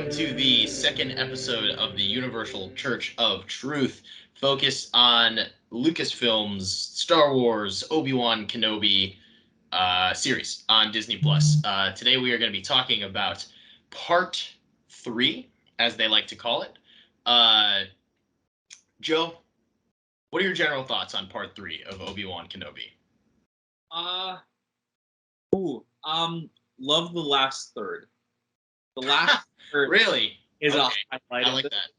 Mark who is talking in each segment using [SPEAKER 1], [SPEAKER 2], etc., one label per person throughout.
[SPEAKER 1] welcome to the second episode of the Universal Church of Truth, focused on Lucasfilm's Star Wars Obi-Wan Kenobi series on Disney Plus. Today we are going to be talking about Part 3, as they like to call it. Joe, what are your general thoughts on Part 3 of Obi-Wan Kenobi?
[SPEAKER 2] Love the last third. The last third
[SPEAKER 1] really
[SPEAKER 2] is
[SPEAKER 1] okay.
[SPEAKER 2] a highlight.
[SPEAKER 1] I like that.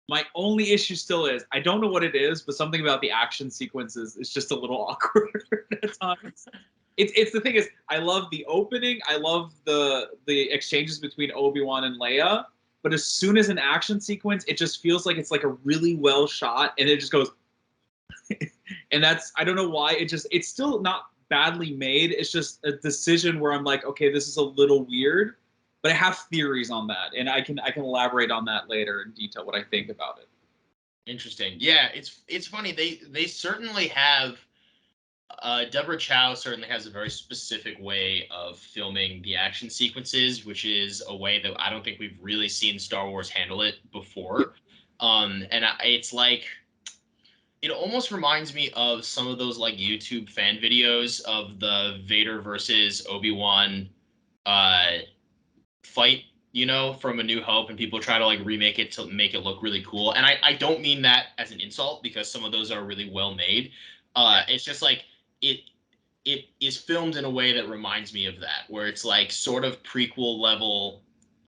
[SPEAKER 2] My only issue still is I don't know what it is, but something about the action sequences is just a little awkward at times. It's the thing is I love the opening, I love the exchanges between Obi-Wan and Leia, but as soon as an action sequence, it just feels like it's like a really well shot, and it just goes, and that's I don't know why it's still not badly made. It's just a decision where I'm like, okay, this is a little weird, but I have theories on that, and I can elaborate on that later in detail what I think about it.
[SPEAKER 1] Interesting. Yeah, it's funny. They certainly have. Deborah Chow certainly has a very specific way of filming the action sequences, which is a way that I don't think we've really seen Star Wars handle it before. It's like it almost reminds me of some of those like YouTube fan videos of the Vader versus Obi-Wan fight, from A New Hope, and people try to like remake it to make it look really cool. And I don't mean that as an insult, because some of those are really well made. It's just like it is filmed in a way that reminds me of that, where it's like sort of prequel level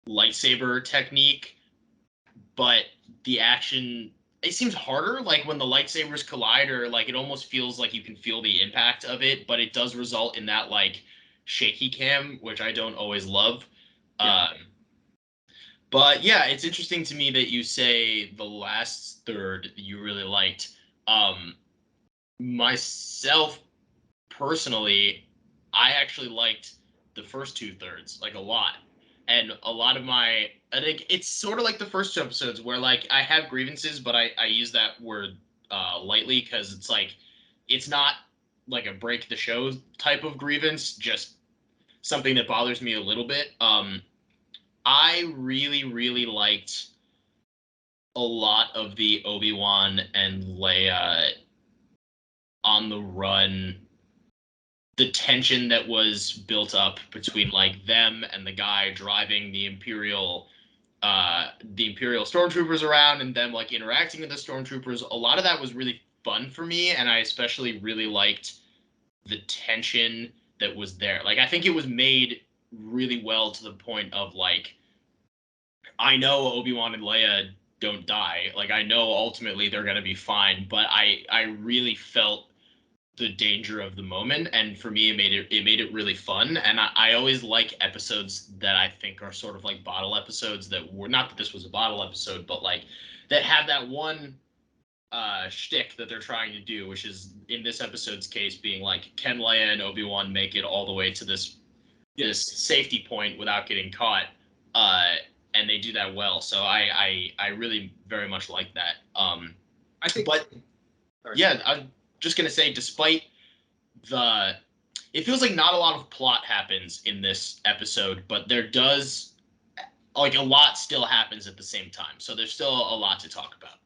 [SPEAKER 1] lightsaber technique, but the action, it seems harder. Like when the lightsabers collide, or like it almost feels like you can feel the impact of it, but it does result in that like shaky cam, which I don't always love.
[SPEAKER 2] Yeah.
[SPEAKER 1] But yeah, it's interesting to me that you say the last third you really liked. Myself personally, I actually liked the first 2/3 like a lot. And a lot of I think it's sort of like the first two episodes where like I have grievances, but I use that word lightly, because it's like it's not like a break the show type of grievance, just something that bothers me a little bit. I really, really liked a lot of the Obi-Wan and Leia on the run, the tension that was built up between like them and the guy driving the Imperial stormtroopers around, and them like interacting with the stormtroopers. A lot of that was really fun for me, and I especially really liked the tension that was there. Like I think it was made really well to the point of like, I know Obi-Wan and Leia don't die. Like I know ultimately they're going to be fine, but I really felt the danger of the moment, and for me it made it really fun. And I always like episodes that I think are sort of like bottle episodes, that were not that this was a bottle episode, but like that have that one shtick that they're trying to do, which is in this episode's case being like, can Leia and Obi-Wan make it all the way to this safety point without getting caught? And they do that well. So I really very much like that.
[SPEAKER 2] I think,
[SPEAKER 1] but yeah, I'm just gonna say, despite it feels like not a lot of plot happens in this episode, but there does, like, a lot still happens at the same time. So there's still a lot to talk about.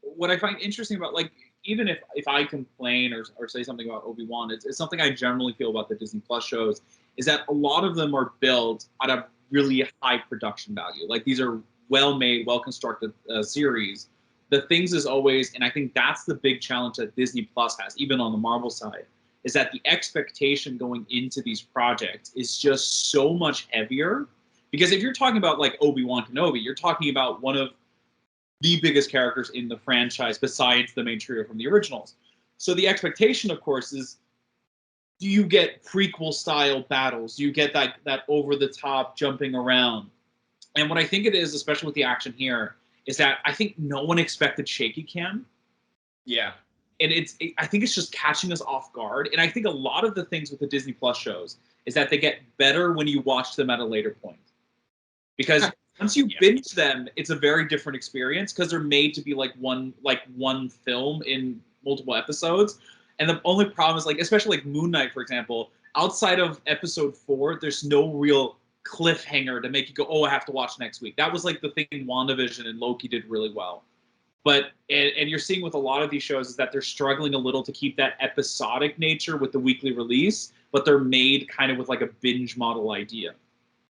[SPEAKER 2] What I find interesting about, like, even if I complain or say something about Obi-Wan, it's something I generally feel about the Disney Plus shows, is that a lot of them are built at a really high production value. Like, these are well-made, well-constructed series. The things is always, and I think that's the big challenge that Disney Plus has, even on the Marvel side, is that the expectation going into these projects is just so much heavier. Because if you're talking about like Obi-Wan Kenobi, you're talking about one of the biggest characters in the franchise besides the main trio from the originals. So the expectation, of course, is, do you get prequel style battles? Do you get that over the top jumping around? And what I think it is, especially with the action here, is that I think no one expected shaky cam.
[SPEAKER 1] Yeah.
[SPEAKER 2] And I think it's just catching us off guard. And I think a lot of the things with the Disney Plus shows is that they get better when you watch them at a later point. Because once you binge them, it's a very different experience, because they're made to be like one film in multiple episodes. And the only problem is, like, especially like Moon Knight, for example, outside of episode 4, there's no real cliffhanger to make you go, oh, I have to watch next week. That was like the thing WandaVision and Loki did really well. But and you're seeing with a lot of these shows is that they're struggling a little to keep that episodic nature with the weekly release, but they're made kind of with like a binge model idea.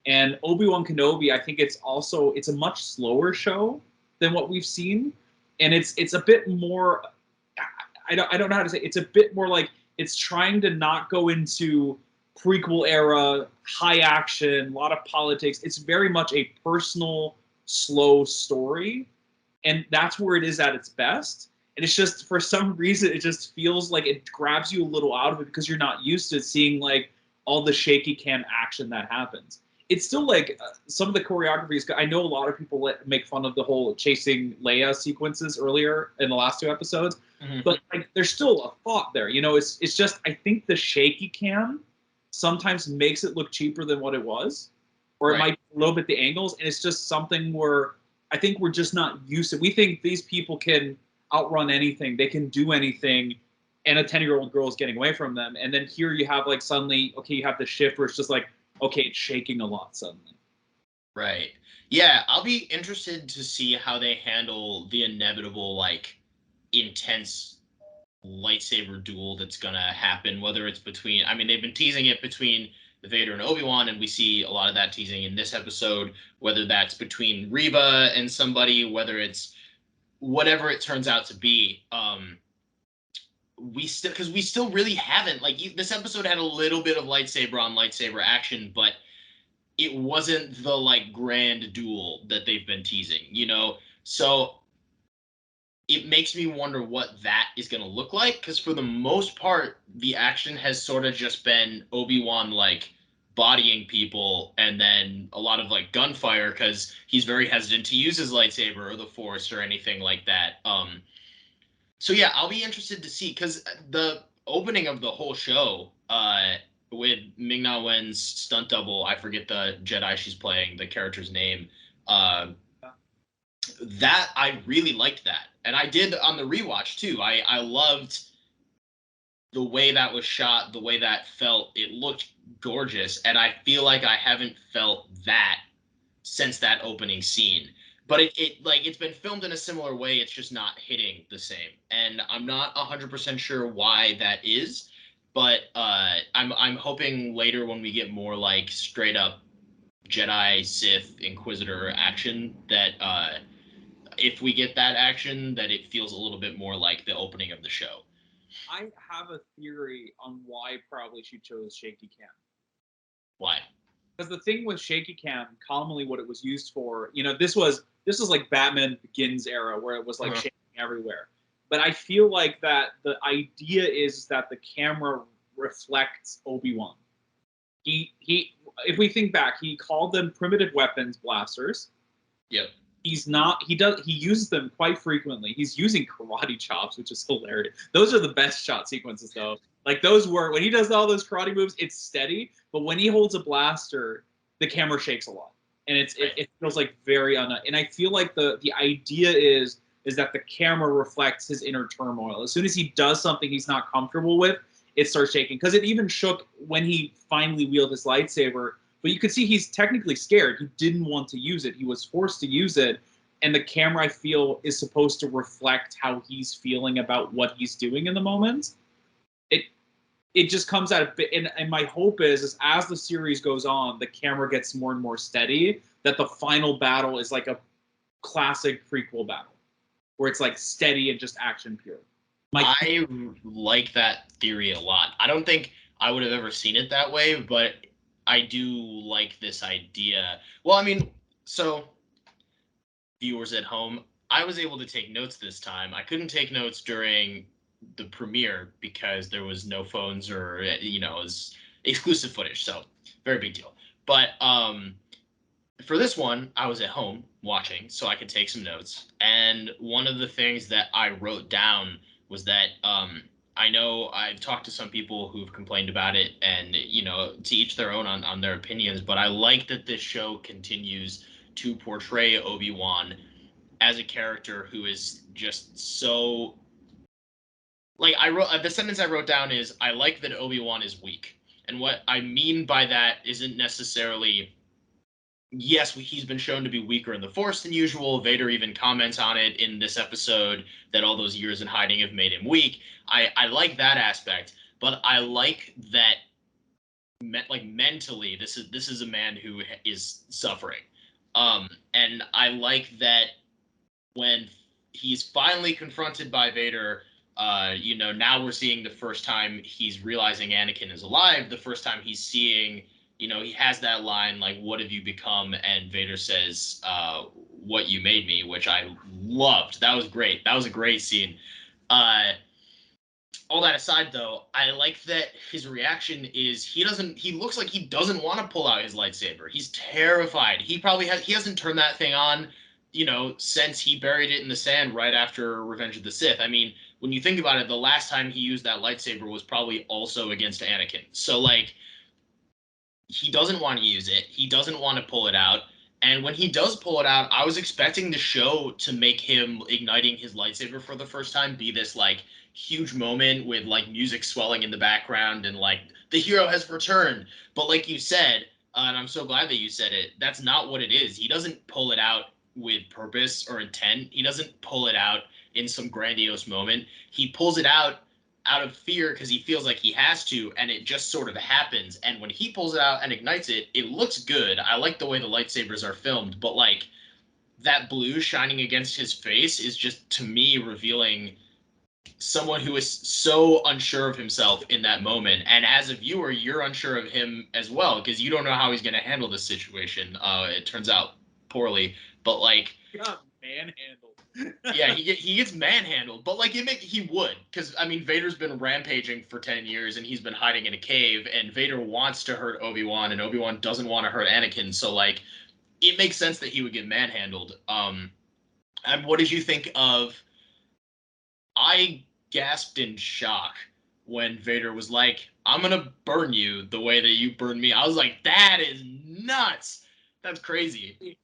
[SPEAKER 2] And Obi-Wan Kenobi, I think it's a much slower show than what we've seen, and it's a bit more. I don't know how to say. It's a bit more like it's trying to not go into prequel era high action, a lot of politics. It's very much a personal, slow story, and that's where it is at its best. And it's just for some reason it just feels like it grabs you a little out of it because you're not used to seeing like all the shaky cam action that happens. It's still like some of the choreography is. I know a lot of people make fun of the whole chasing Leia sequences earlier in the last 2 episodes, but like there's still a thought there. You know, it's just I think the shaky cam sometimes makes it look cheaper than what it was, or it might be a little bit the angles, and it's just something where I think we're just not used to. We think these people can outrun anything, they can do anything, and a 10-year-old girl is getting away from them. And then here you have like suddenly, okay, you have the shift where it's just like, okay, it's shaking a lot suddenly.
[SPEAKER 1] Right. Yeah, I'll be interested to see how they handle the inevitable, like, intense lightsaber duel that's gonna happen, whether it's between, I mean, they've been teasing it between the Vader and Obi-Wan, and we see a lot of that teasing in this episode, whether that's between Reva and somebody, whether it's whatever it turns out to be. Because we still really haven't, like, this episode had a little bit of lightsaber on lightsaber action, but it wasn't the like grand duel that they've been teasing, you know? So it makes me wonder what that is going to look like, because for the most part, the action has sort of just been Obi-Wan like bodying people and then a lot of like gunfire because he's very hesitant to use his lightsaber or the Force or anything like that. So yeah, I'll be interested to see, because the opening of the whole show with Ming-Na Wen's stunt double, I forget the Jedi she's playing, the character's name. Uh, that I really liked that, and I did on the rewatch too. I loved the way that was shot, the way that felt. It looked gorgeous, and I feel like I haven't felt that since that opening scene. But it's been filmed in a similar way. It's just not hitting the same, and I'm not 100% sure why that is. But I'm hoping later when we get more like straight up Jedi, Sith, Inquisitor action, that if we get that action, that it feels a little bit more like the opening of the show.
[SPEAKER 2] I have a theory on why probably she chose shaky cam.
[SPEAKER 1] Why?
[SPEAKER 2] Because the thing with shaky cam, commonly what it was used for, you know, this was like Batman Begins era where it was like shaking everywhere. But I feel like that the idea is that the camera reflects Obi-Wan. He if we think back, he called them primitive weapons, blasters.
[SPEAKER 1] Yep.
[SPEAKER 2] He uses them quite frequently. He's using karate chops, which is hilarious. Those are the best shot sequences though. Like those were when he does all those karate moves, it's steady, but when he holds a blaster, the camera shakes a lot. And it feels like very and I feel like the idea is that the camera reflects his inner turmoil. As soon as he does something he's not comfortable with, it starts shaking. Because it even shook when he finally wielded his lightsaber. But you could see he's technically scared. He didn't want to use it. He was forced to use it. And the camera, I feel, is supposed to reflect how he's feeling about what he's doing in the moment. It just comes out a bit. And my hope is as the series goes on, the camera gets more and more steady, that the final battle is like a classic prequel battle, where it's like steady and just action pure.
[SPEAKER 1] I like that theory a lot. I don't think I would have ever seen it that way, but I do like this idea. Well, I mean, so viewers at home, I was able to take notes this time. I couldn't take notes during the premiere because there was no phones or it was exclusive footage, so very big deal. But for this one, I was at home watching, so I could take some notes. And one of the things that I wrote down was that I know I've talked to some people who've complained about it, and to each their own on their opinions. But I like that this show continues to portray Obi-Wan as a character who is just so, like, I wrote the sentence I wrote down is, I like that Obi-Wan is weak. And what I mean by that isn't necessarily yes, he's been shown to be weaker in the Force than usual. Vader even comments on it in this episode that all those years in hiding have made him weak. I like that aspect, but I like that like mentally this is a man who is suffering. And I like that when he's finally confronted by Vader, now we're seeing the first time he's realizing Anakin is alive, the first time he's seeing, he has that line like, "What have you become?" And Vader says, "What you made me," which I loved. That was great. That was a great scene. Uh, all that aside, though, I like that his reaction is he looks like he doesn't want to pull out his lightsaber. He's terrified. He hasn't turned that thing on, since he buried it in the sand right after Revenge of the Sith. I mean, when you think about it, the last time he used that lightsaber was probably also against Anakin. So like, he doesn't want to use it. He doesn't want to pull it out. And when he does pull it out, I was expecting the show to make him igniting his lightsaber for the first time be this like huge moment with like music swelling in the background and like the hero has returned. But like you said, and I'm so glad that you said it, that's not what it is. He doesn't pull it out with purpose or intent. He doesn't pull it out in some grandiose moment. He pulls it out of fear because he feels like he has to, and it just sort of happens. And when he pulls it out and ignites it, it looks good. I like the way the lightsabers are filmed, but like that blue shining against his face is just to me revealing someone who is so unsure of himself in that moment. And as a viewer, you're unsure of him as well because you don't know how he's going to handle this situation. It turns out poorly, but like,
[SPEAKER 2] He got manhandled.
[SPEAKER 1] yeah, he gets manhandled, but like he would, because I mean Vader's been rampaging for 10 years and he's been hiding in a cave, and Vader wants to hurt Obi-Wan, and Obi-Wan doesn't want to hurt Anakin, so like it makes sense that he would get manhandled. And what did you think of? I gasped in shock when Vader was like, "I'm gonna burn you the way that you burned me." I was like, "That is nuts. That's crazy."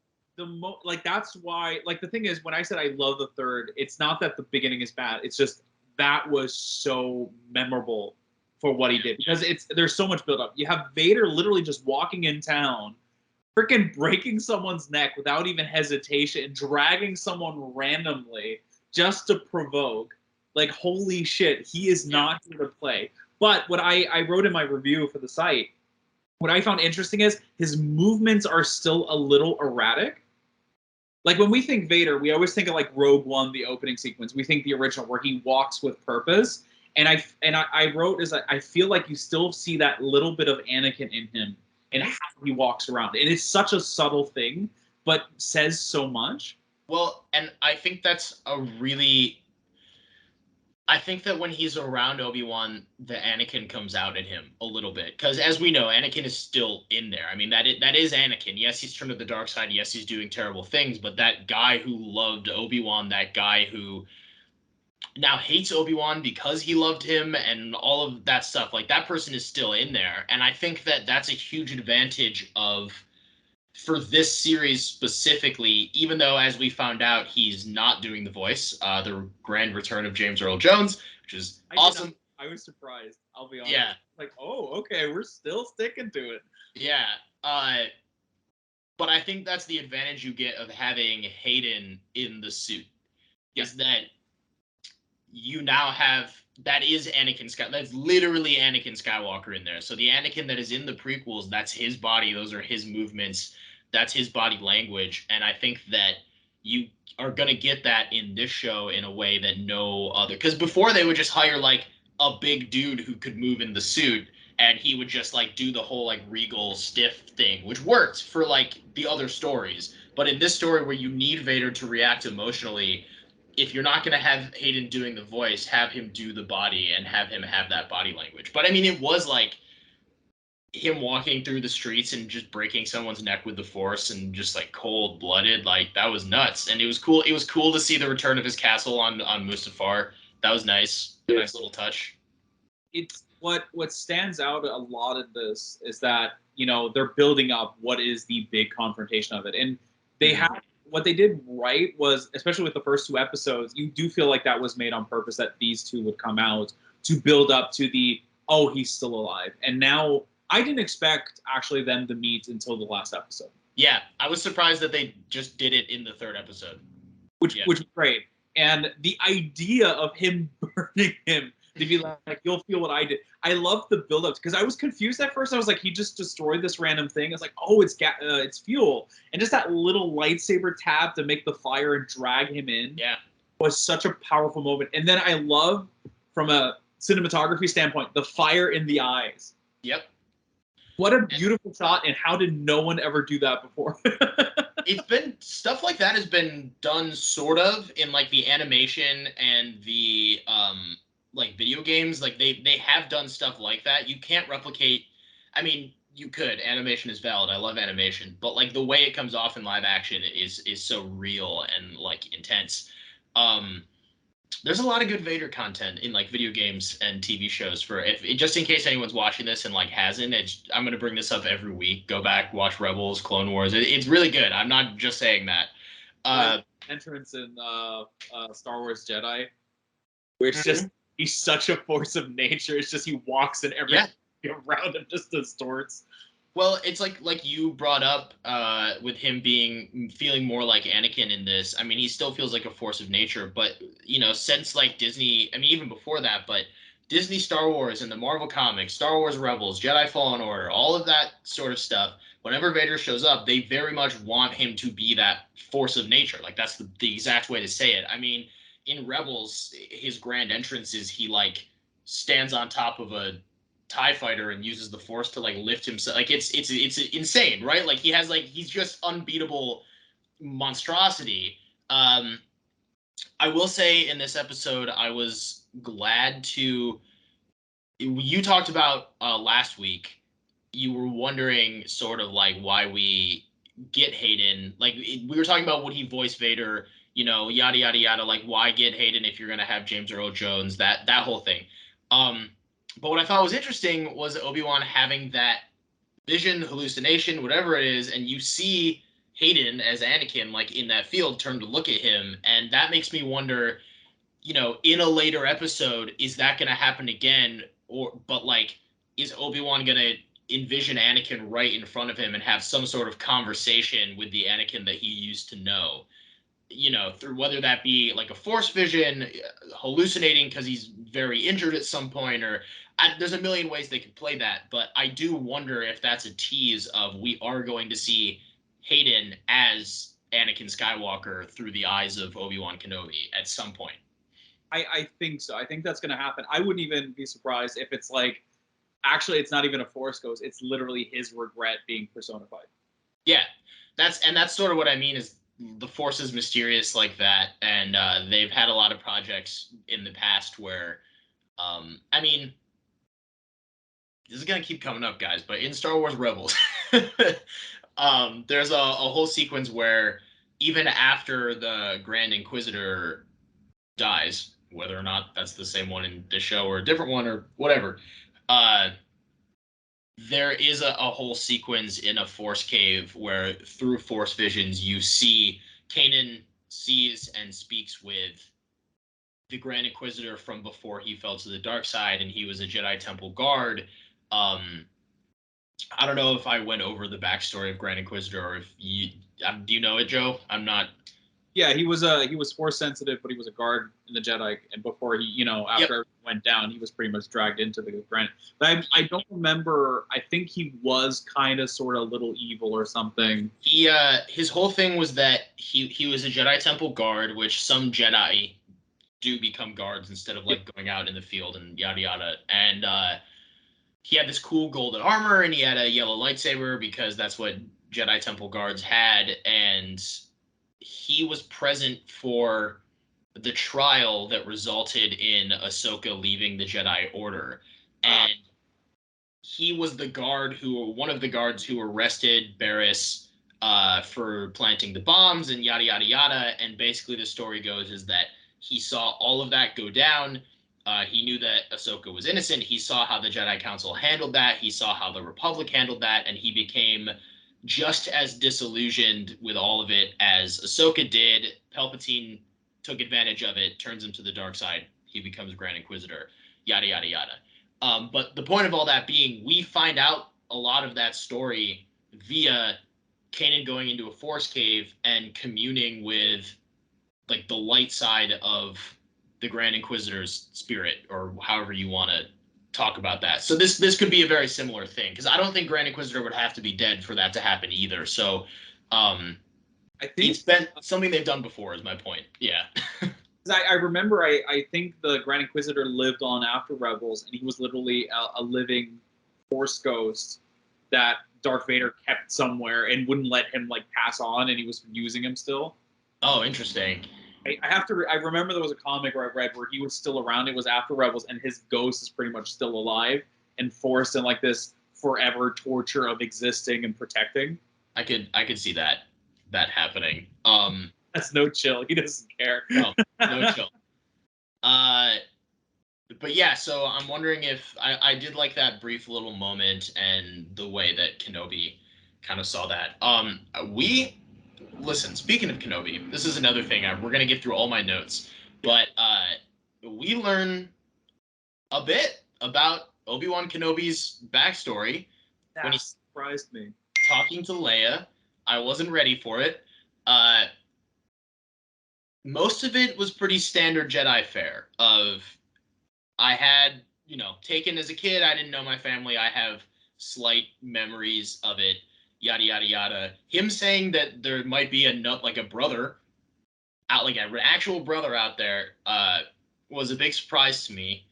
[SPEAKER 2] Like that's why, like the thing is, when I said I love the third, it's not that the beginning is bad, it's just that was so memorable for what he did, because there's so much build up. You have Vader literally just walking in town, freaking breaking someone's neck without even hesitation and dragging someone randomly just to provoke. Like, holy shit, he is not here to play. But what I wrote in my review for the site, what I found interesting is his movements are still a little erratic. Like when we think Vader, we always think of like Rogue One, the opening sequence. We think the original where he walks with purpose. And I wrote is that I feel like you still see that little bit of Anakin in him and how he walks around. And it's such a subtle thing, but says so much.
[SPEAKER 1] Well, and I think that when he's around Obi-Wan, the Anakin comes out in him a little bit. Because as we know, Anakin is still in there. I mean, that is Anakin. Yes, he's turned to the dark side. Yes, he's doing terrible things. But that guy who loved Obi-Wan, that guy who now hates Obi-Wan because he loved him and all of that stuff, like that person is still in there. And I think that that's a huge advantage for this series specifically, even though, as we found out, he's not doing the voice, the grand return of James Earl Jones, which is awesome.
[SPEAKER 2] I was surprised. I'll be honest.
[SPEAKER 1] Yeah.
[SPEAKER 2] Like, oh, okay, we're still sticking to it.
[SPEAKER 1] Yeah. But I think that's the advantage you get of having Hayden in the suit, is that you now have that is Anakin Skywalker. That's literally Anakin Skywalker in there. So the Anakin that is in the prequels, that's his body. Those are his movements. That's his body language. And I think that you are going to get that in this show in a way that no other. Because before they would just hire like a big dude who could move in the suit, and he would just like do the whole like regal stiff thing, which worked for like the other stories. But in this story where you need Vader to react emotionally, if you're not going to have Hayden doing the voice, have him do the body and have him have that body language. But I mean, it was like him walking through the streets and just breaking someone's neck with the Force and just like cold blooded. Like that was nuts. And it was cool. It was cool to see the return of his castle on Mustafar. That was nice. A nice little touch.
[SPEAKER 2] It's what stands out a lot of this is that, they're building up what is the big confrontation of it. And they have what they did right was, especially with the first two episodes, you do feel like that was made on purpose, that these two would come out to build up to the, oh, he's still alive. And now I didn't expect actually them to meet until the last episode.
[SPEAKER 1] Yeah, I was surprised that they just did it in the third episode.
[SPEAKER 2] which
[SPEAKER 1] Yeah.
[SPEAKER 2] was great. And the idea of him burning him to be like, you'll feel what I did. I love the buildup because I was confused at first. I was like, he just destroyed this random thing. I was like, oh, it's fuel, and just that little lightsaber tap to make the fire and drag him in.
[SPEAKER 1] Yeah.
[SPEAKER 2] Was such a powerful moment. And then I love, from a cinematography standpoint, the fire in the eyes.
[SPEAKER 1] Yep.
[SPEAKER 2] What a beautiful shot, and how did no one ever do that before?
[SPEAKER 1] It's been stuff like that has been done sort of in like the animation and the like video games. Like they have done stuff like that. You can't replicate. I mean, you could. Animation is valid. I love animation, but like the way it comes off in live action is so real and like intense. Um, there's a lot of good Vader content in like video games and TV shows. For if just in case anyone's watching this and like hasn't, I'm gonna bring this up every week. Go back, watch Rebels, Clone Wars. It's really good. I'm not just saying that.
[SPEAKER 2] Entrance in Star Wars Jedi, where it's just he's such a force of nature. It's just he walks and everything around him just distorts.
[SPEAKER 1] Well, it's like you brought up with him feeling more like Anakin in this. I mean, he still feels like a force of nature, but since like Disney, I mean, even before that, but Disney Star Wars and the Marvel comics, Star Wars Rebels, Jedi Fallen Order, all of that sort of stuff. Whenever Vader shows up, they very much want him to be that force of nature. Like that's the exact way to say it. I mean, in Rebels, his grand entrance is he like stands on top of a TIE fighter and uses the force to like lift himself. Like it's insane, right? Like he's just unbeatable monstrosity. I will say in this episode, I was glad to. You talked about last week. You were wondering sort of like why we get Hayden. Like we were talking about would he voice Vader? Yada yada yada. Like why get Hayden if you're gonna have James Earl Jones? That whole thing. But what I thought was interesting was Obi-Wan having that vision, hallucination, whatever it is, and you see Hayden as Anakin, like in that field, turn to look at him, and that makes me wonder, in a later episode, is that going to happen again? But like, is Obi-Wan going to envision Anakin right in front of him and have some sort of conversation with the Anakin that he used to know? Through whether that be like a force vision, hallucinating because he's very injured at some point, or there's a million ways they could play that. But I do wonder if that's a tease of we are going to see Hayden as Anakin Skywalker through the eyes of Obi-Wan Kenobi at some point.
[SPEAKER 2] I think so. I think that's going to happen. I wouldn't even be surprised if it's like, actually, it's not even a force ghost. It's literally his regret being personified.
[SPEAKER 1] Yeah, that's sort of what I mean is the force is mysterious like that, and they've had a lot of projects in the past where, I mean, this is gonna keep coming up, guys, but in Star Wars Rebels, there's a whole sequence where even after the Grand Inquisitor dies, whether or not that's the same one in this show or a different one or whatever, there is a whole sequence in a Force cave where through Force visions you see Kanan sees and speaks with the Grand Inquisitor from before he fell to the dark side and he was a Jedi Temple guard. I don't know if I went over the backstory of Grand Inquisitor or if do you know it, Joe? I'm not.
[SPEAKER 2] Yeah, he was force sensitive, but he was a guard in the Jedi, and before he, after it went down, he was pretty much dragged into the Grand. But I don't remember. I think he was kind of sort of a little evil or something.
[SPEAKER 1] His whole thing was that he was a Jedi Temple guard, which some Jedi do become guards instead of like going out in the field and yada yada. And he had this cool golden armor and he had a yellow lightsaber because that's what Jedi Temple guards had. And he was present for the trial that resulted in Ahsoka leaving the Jedi Order. And he was one of the guards who arrested Barriss for planting the bombs and yada, yada, yada. And basically the story goes is that he saw all of that go down. He knew that Ahsoka was innocent. He saw how the Jedi Council handled that. He saw how the Republic handled that. And he became just as disillusioned with all of it as Ahsoka did. Palpatine took advantage of it, turns him to the dark side. He becomes Grand Inquisitor, yada, yada, yada. But the point of all that being, we find out a lot of that story via Kanan going into a Force cave and communing with like the light side of the Grand Inquisitor's spirit, or however you want to talk about that. So this could be a very similar thing, because I don't think Grand Inquisitor would have to be dead for that to happen either. So
[SPEAKER 2] I think
[SPEAKER 1] it's been something they've done before, is my point. Yeah.
[SPEAKER 2] I remember I think the Grand Inquisitor lived on after Rebels, and he was literally a living Force ghost that Darth Vader kept somewhere and wouldn't let him like pass on, and he was using him still.
[SPEAKER 1] Oh, interesting.
[SPEAKER 2] I remember there was a comic where I read where he was still around. It was after Rebels, and his ghost is pretty much still alive and forced in like this forever torture of existing and protecting.
[SPEAKER 1] I could see that happening.
[SPEAKER 2] That's no chill. He doesn't care.
[SPEAKER 1] No chill. But yeah, so I'm wondering if I did like that brief little moment and the way that Kenobi kind of saw that. We listen. Speaking of Kenobi, this is another thing. We're gonna get through all my notes, but we learn a bit about Obi-Wan Kenobi's backstory when he
[SPEAKER 2] surprised me.
[SPEAKER 1] Talking to Leia. I wasn't ready for it. Most of it was pretty standard Jedi fare of I had, taken as a kid. I didn't know my family. I have slight memories of it, yada, yada, yada. Him saying that there might be a brother out, like an actual brother out there, was a big surprise to me.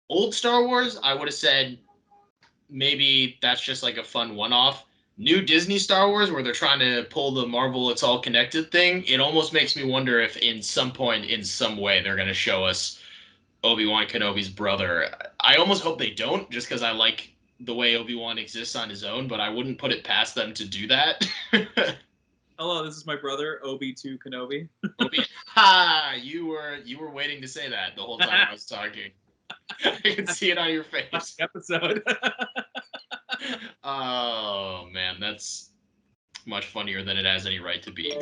[SPEAKER 1] Old Star Wars, I would have said maybe that's just like a fun one-off. New Disney Star Wars, where they're trying to pull the Marvel It's All Connected thing, it almost makes me wonder if in some point, in some way, they're going to show us Obi-Wan Kenobi's brother. I almost hope they don't, just because I like the way Obi-Wan exists on his own, but I wouldn't put it past them to do that.
[SPEAKER 2] Hello, this is my brother, Obi-2 Kenobi.
[SPEAKER 1] Ha! You were waiting to say that the whole time I was talking. I can see it on your face.
[SPEAKER 2] Episode.
[SPEAKER 1] Oh man, that's much funnier than it has any right to be.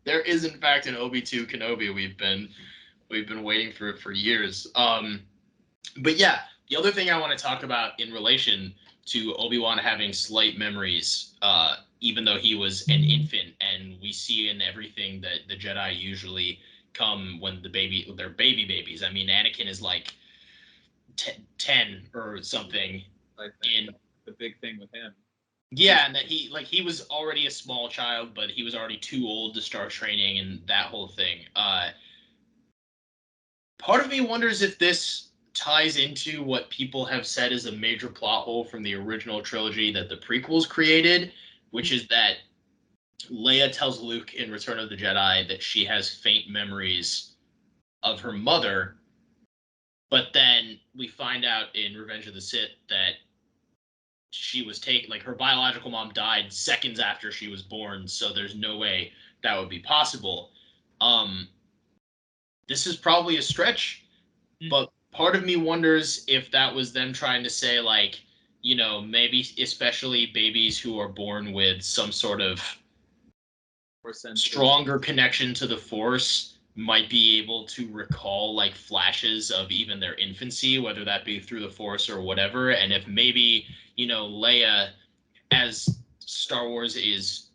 [SPEAKER 1] There is in fact an Obi-2 Kenobi. We've been waiting for years. But yeah, the other thing I want to talk about in relation to Obi-Wan having slight memories, even though he was an infant, and we see in everything that the Jedi usually come when they're babies. I mean, Anakin is like 10 or something.
[SPEAKER 2] In the big thing with him.
[SPEAKER 1] Yeah, and that he was already a small child, but he was already too old to start training and that whole thing. Part of me wonders if this ties into what people have said is a major plot hole from the original trilogy that the prequels created, which is that Leia tells Luke in Return of the Jedi that she has faint memories of her mother, but then we find out in Revenge of the Sith that she was taken, like her biological mom died seconds after she was born, so there's no way that would be possible. This is probably a stretch, but part of me wonders if that was them trying to say, like, maybe especially babies who are born with some sort of stronger connection to the Force might be able to recall like flashes of even their infancy, whether that be through the Force or whatever. And if maybe, Leia, as Star Wars is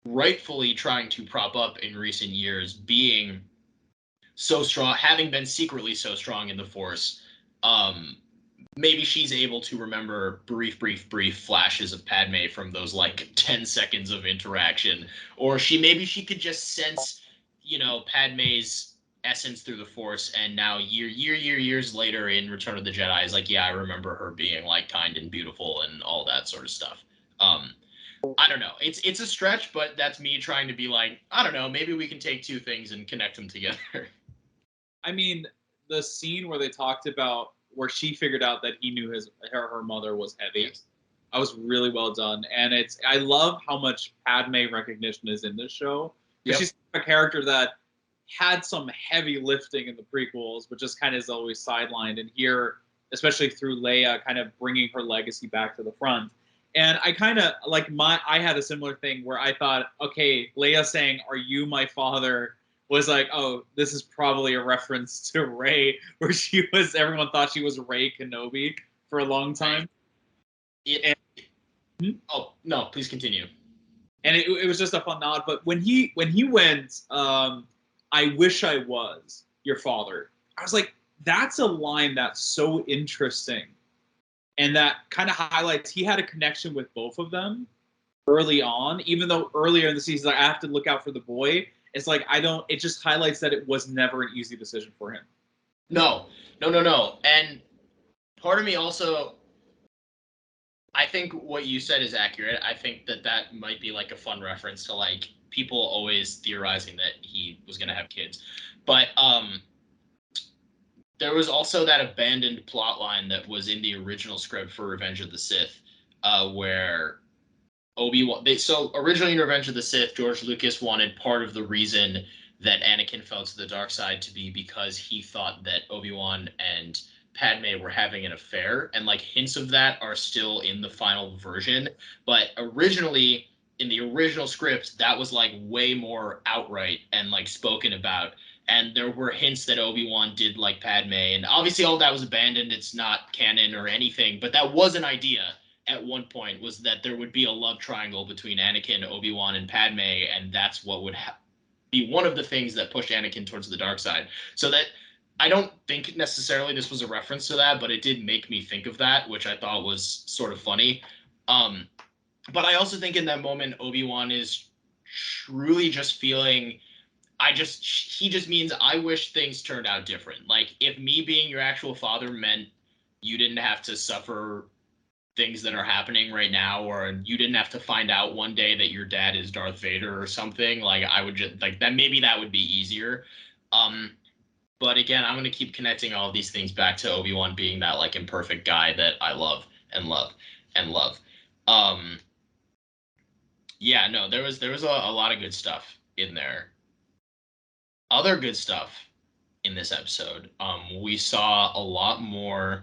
[SPEAKER 1] rightfully trying to prop up in recent years, being so strong, having been secretly so strong in the Force, maybe she's able to remember brief flashes of Padme from those like 10 seconds of interaction, or maybe she could just sense, Padme's essence through the Force, and now years later in Return of the Jedi is like, yeah, I remember her being like kind and beautiful and all that sort of stuff. I don't know. It's a stretch, but that's me trying to be like, I don't know, maybe we can take two things and connect them together.
[SPEAKER 2] I mean, the scene where they talked about where she figured out that he knew her mother was heavy. Yes. I was really well done, and I love how much Padme recognition is in this show. Yep. She's a character that had some heavy lifting in the prequels, but just kind of is always sidelined. And here, especially through Leia, kind of bringing her legacy back to the front. And I kind of I had a similar thing where I thought, okay, Leia saying, "Are you my father?" was like, oh, this is probably a reference to Rey, where everyone thought she was Rey Kenobi for a long time.
[SPEAKER 1] Oh no, please continue.
[SPEAKER 2] And it was just a fun nod. But when he went, I wish I was your father. I was like, that's a line that's so interesting, and that kind of highlights he had a connection with both of them early on. Even though earlier in the season, like, I have to look out for the boy. It's like I don't. It just highlights that it was never an easy decision for him.
[SPEAKER 1] No. And part of me also, I think what you said is accurate. I think that might be like a fun reference to like people always theorizing that he was going to have kids. But there was also that abandoned plot line that was in the original script for Revenge of the Sith, where Obi-Wan. So originally in Revenge of the Sith, George Lucas wanted part of the reason that Anakin fell to the dark side to be because he thought that Obi-Wan and Padme were having an affair, and like hints of that are still in the final version. But originally, in the original script, that was like way more outright and like spoken about. And there were hints that Obi-Wan did like Padme, and obviously all that was abandoned. It's not canon or anything, but that was an idea at one point, was that there would be a love triangle between Anakin, Obi-Wan, and Padme, and that's what would be one of the things that pushed Anakin towards the dark side. So that I don't think necessarily this was a reference to that, but it did make me think of that, which I thought was sort of funny. But I also think in that moment, Obi-Wan is truly just feeling he just means I wish things turned out different. Like if me being your actual father meant you didn't have to suffer things that are happening right now, or you didn't have to find out one day that your dad is Darth Vader or something, like I would just like that, maybe that would be easier. But again, I'm going to keep connecting all of these things back to Obi-Wan being that like imperfect guy that I love and love and love. Yeah, no, there was a lot of good stuff in there. Other good stuff in this episode, we saw a lot more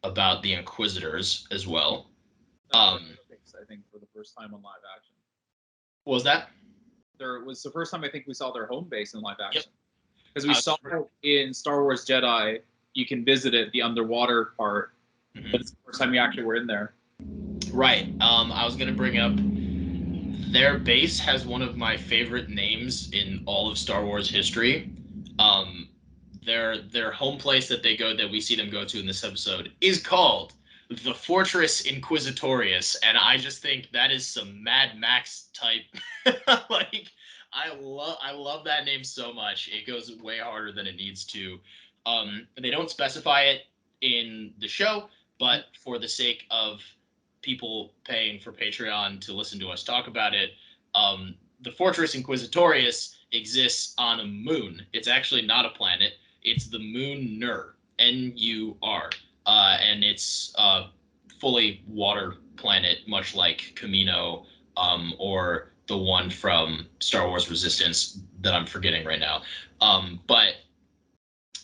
[SPEAKER 1] about the Inquisitors as well.
[SPEAKER 2] I think for the first time on live action.
[SPEAKER 1] What was that?
[SPEAKER 2] There was the first time I think we saw their home base in live action.
[SPEAKER 1] Yep.
[SPEAKER 2] Because we saw in Star Wars Jedi, you can visit it, the underwater part, but it's the first time we actually were in there.
[SPEAKER 1] Right. I was gonna bring up their base has one of my favorite names in all of Star Wars history. Their home place that we see them go to in this episode is called the Fortress Inquisitorius, and I just think that is some Mad Max type. Like I love that name so much. It goes way harder than it needs to. They don't specify it in the show, but for the sake of people paying for Patreon to listen to us talk about it, the Fortress Inquisitorius exists on a moon. It's actually not a planet. It's the moon Nur, N-U-R, and it's a fully water planet, much like Camino, or the one from Star Wars Resistance that I'm forgetting right now. But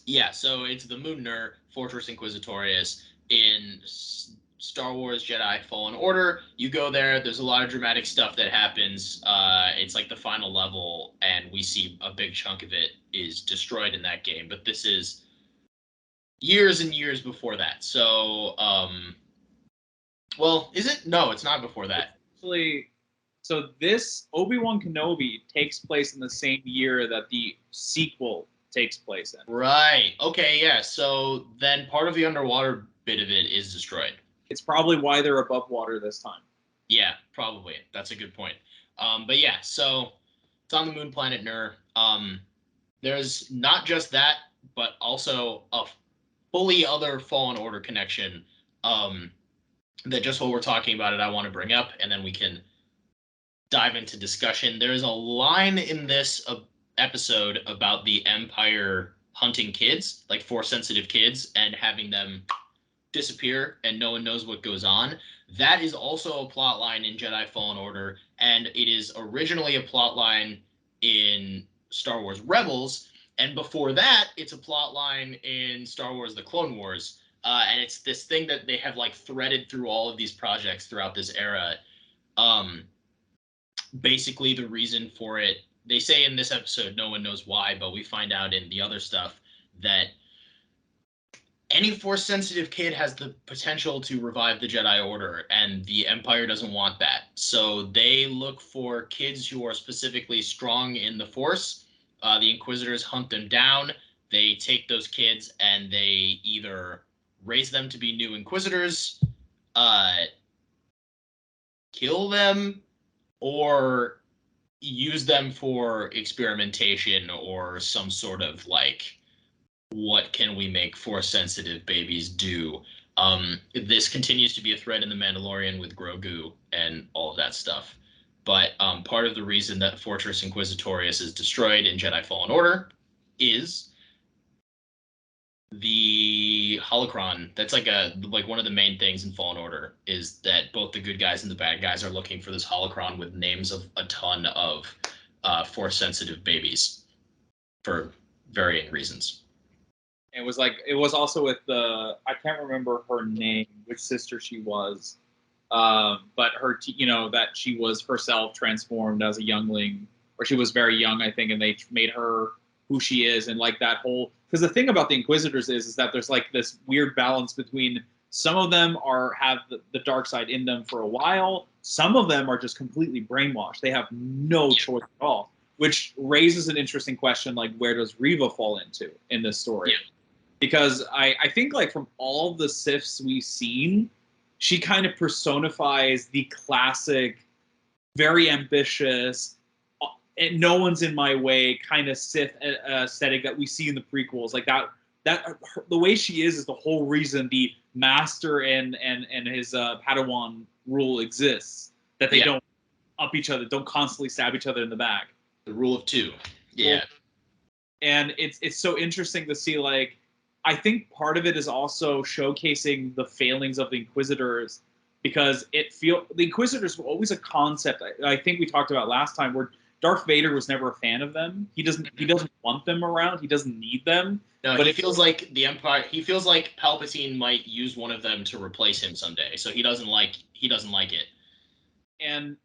[SPEAKER 1] yeah, so it's the moon Nur, Fortress Inquisitorius in Star Wars Jedi Fallen Order. You go there, there's a lot of dramatic stuff that happens. It's like the final level, and we see a big chunk of it is destroyed in that game. But this is years and years before that. So, well, is it? No, it's not before that.
[SPEAKER 2] Actually, so this Obi-Wan Kenobi takes place in the same year that the sequel takes place in.
[SPEAKER 1] Right. Okay, yeah. So then part of the underwater bit of it is destroyed.
[SPEAKER 2] It's probably why they're above water this time.
[SPEAKER 1] Yeah, probably. That's a good point. But yeah, so it's on the moon planet Nur. There's not just that, but also a fully other Fallen Order connection. That just while we're talking about it, I want to bring up, and then we can dive into discussion. There's a line in this episode about the Empire hunting kids, like Force-sensitive kids, and having them disappear and no one knows what goes on. That is also a plot line in Jedi Fallen Order, and it is originally a plot line in Star Wars Rebels, and before that, it's a plot line in Star Wars The Clone Wars. And it's this thing that they have like threaded through all of these projects throughout this era. Basically, the reason for it, they say in this episode, no one knows why, but we find out in the other stuff that any Force-sensitive kid has the potential to revive the Jedi Order, and the Empire doesn't want that. So they look for kids who are specifically strong in the Force. The Inquisitors hunt them down. They take those kids and they either raise them to be new Inquisitors, uh, kill them, or use them for experimentation or some sort of like, what can we make Force sensitive babies do? This continues to be a thread in The Mandalorian with Grogu and all of that stuff. But part of the reason that Fortress Inquisitorius is destroyed in Jedi Fallen Order is the holocron. That's like one of the main things in Fallen Order is that both the good guys and the bad guys are looking for this holocron with names of a ton of Force sensitive babies for varying reasons.
[SPEAKER 2] It was also with I can't remember her name, which sister she was, but that she was herself transformed as a youngling, or she was very young, I think, and they made her who she is, and like that whole, because the thing about the Inquisitors is that there's like this weird balance between some of them have the dark side in them for a while, some of them are just completely brainwashed, they have no choice at all, which raises an interesting question, like where does Reva fall into in this story?
[SPEAKER 1] Yeah.
[SPEAKER 2] Because I think like from all the Siths we've seen, she kind of personifies the classic, very ambitious, and no one's in my way kind of Sith aesthetic that we see in the prequels. Like the way she is the whole reason the Master and his Padawan rule exists. That they don't up each other, don't constantly stab each other in the back.
[SPEAKER 1] The rule of two. Yeah.
[SPEAKER 2] And it's so interesting to see, like, I think part of it is also showcasing the failings of the Inquisitors, because the Inquisitors were always a concept. I think we talked about last time, where Darth Vader was never a fan of them. He doesn't want them around. He doesn't need them.
[SPEAKER 1] No, but he feels like the Empire. He feels like Palpatine might use one of them to replace him someday. So he doesn't like it.
[SPEAKER 2] And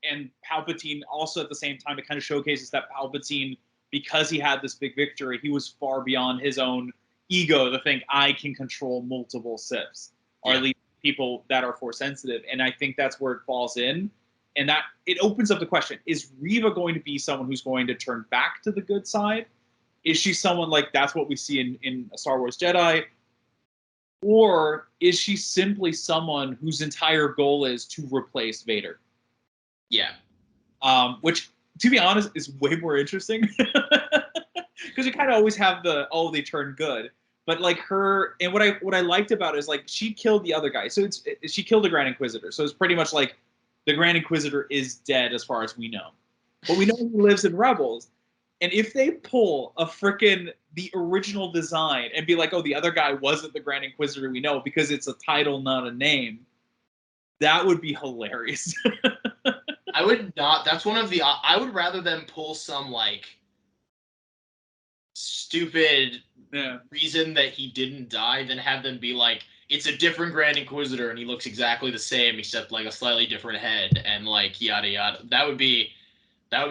[SPEAKER 2] Palpatine also at the same time, it kind of showcases that Palpatine, because he had this big victory, he was far beyond his own ego to think I can control multiple Siths, or at least people that are Force sensitive. And I think that's where it falls in. And that it opens up the question, is Reva going to be someone who's going to turn back to the good side? Is she someone like that's what we see in Star Wars Jedi? Or is she simply someone whose entire goal is to replace Vader?
[SPEAKER 1] Yeah.
[SPEAKER 2] Which, to be honest, is way more interesting. Because you kind of always have they turn good, but like her, and what I liked about it is like she killed the other guy, so she killed the Grand Inquisitor, so it's pretty much like the Grand Inquisitor is dead as far as we know, but we know he lives in Rebels, and if they pull the original design and be like, oh, the other guy wasn't the Grand Inquisitor we know because it's a title, not a name, that would be hilarious.
[SPEAKER 1] I would not. That's one of the. I would rather them pull some like stupid reason that he didn't die than have them be like, it's a different Grand Inquisitor and he looks exactly the same except like a slightly different head and like yada yada. That would be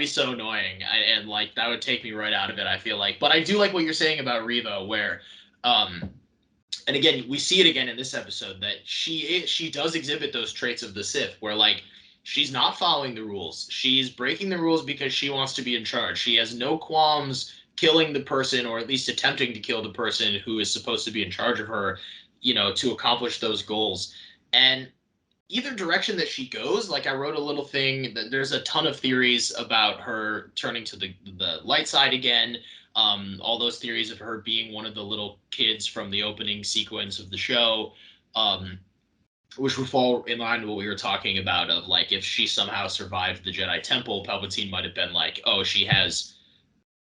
[SPEAKER 1] so annoying, and like that would take me right out of it, I feel like. But I do like what you're saying about Reva, where and again, we see it again in this episode that she does exhibit those traits of the Sith, where like she's not following the rules. She's breaking the rules because she wants to be in charge. She has no qualms killing the person, or at least attempting to kill the person who is supposed to be in charge of her, to accomplish those goals. And either direction that she goes, like I wrote a little thing that there's a ton of theories about her turning to the light side again. All those theories of her being one of the little kids from the opening sequence of the show, which would fall in line with what we were talking about of like, if she somehow survived the Jedi Temple, Palpatine might have been like, oh, she has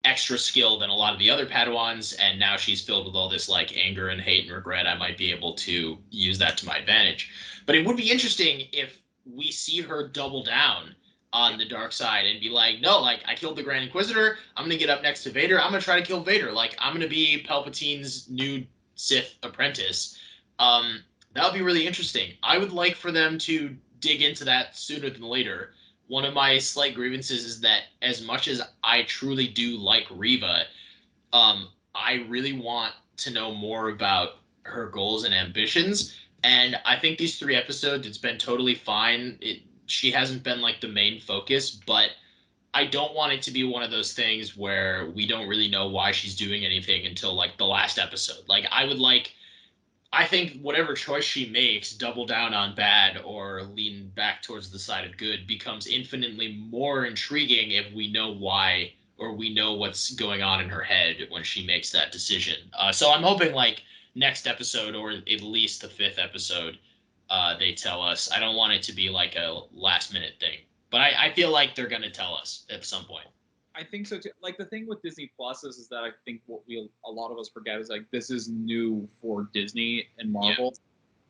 [SPEAKER 1] extra skill than a lot of the other Padawans, and now she's filled with all this like anger and hate and regret. I might be able to use that to my advantage. But it would be interesting if we see her double down on the dark side and be like, no, like I killed the Grand Inquisitor. I'm gonna get up next to Vader. I'm gonna try to kill Vader. Like I'm gonna be Palpatine's new Sith apprentice. That would be really interesting. I would like for them to dig into that sooner than later. One of my slight grievances is that as much as I truly do like Reva, I really want to know more about her goals and ambitions. And I think these 3 episodes, it's been totally fine. She hasn't been like the main focus, but I don't want it to be one of those things where we don't really know why she's doing anything until like the last episode. Like I think whatever choice she makes, double down on bad or lean back towards the side of good, becomes infinitely more intriguing if we know why or we know what's going on in her head when she makes that decision. So I'm hoping like next episode or at least the 5th episode, they tell us. I don't want it to be like a last minute thing, but I feel like they're gonna tell us at some point.
[SPEAKER 2] I think so too. Like the thing with Disney Plus is that I think what we a lot of us forget is like this is new for Disney and Marvel,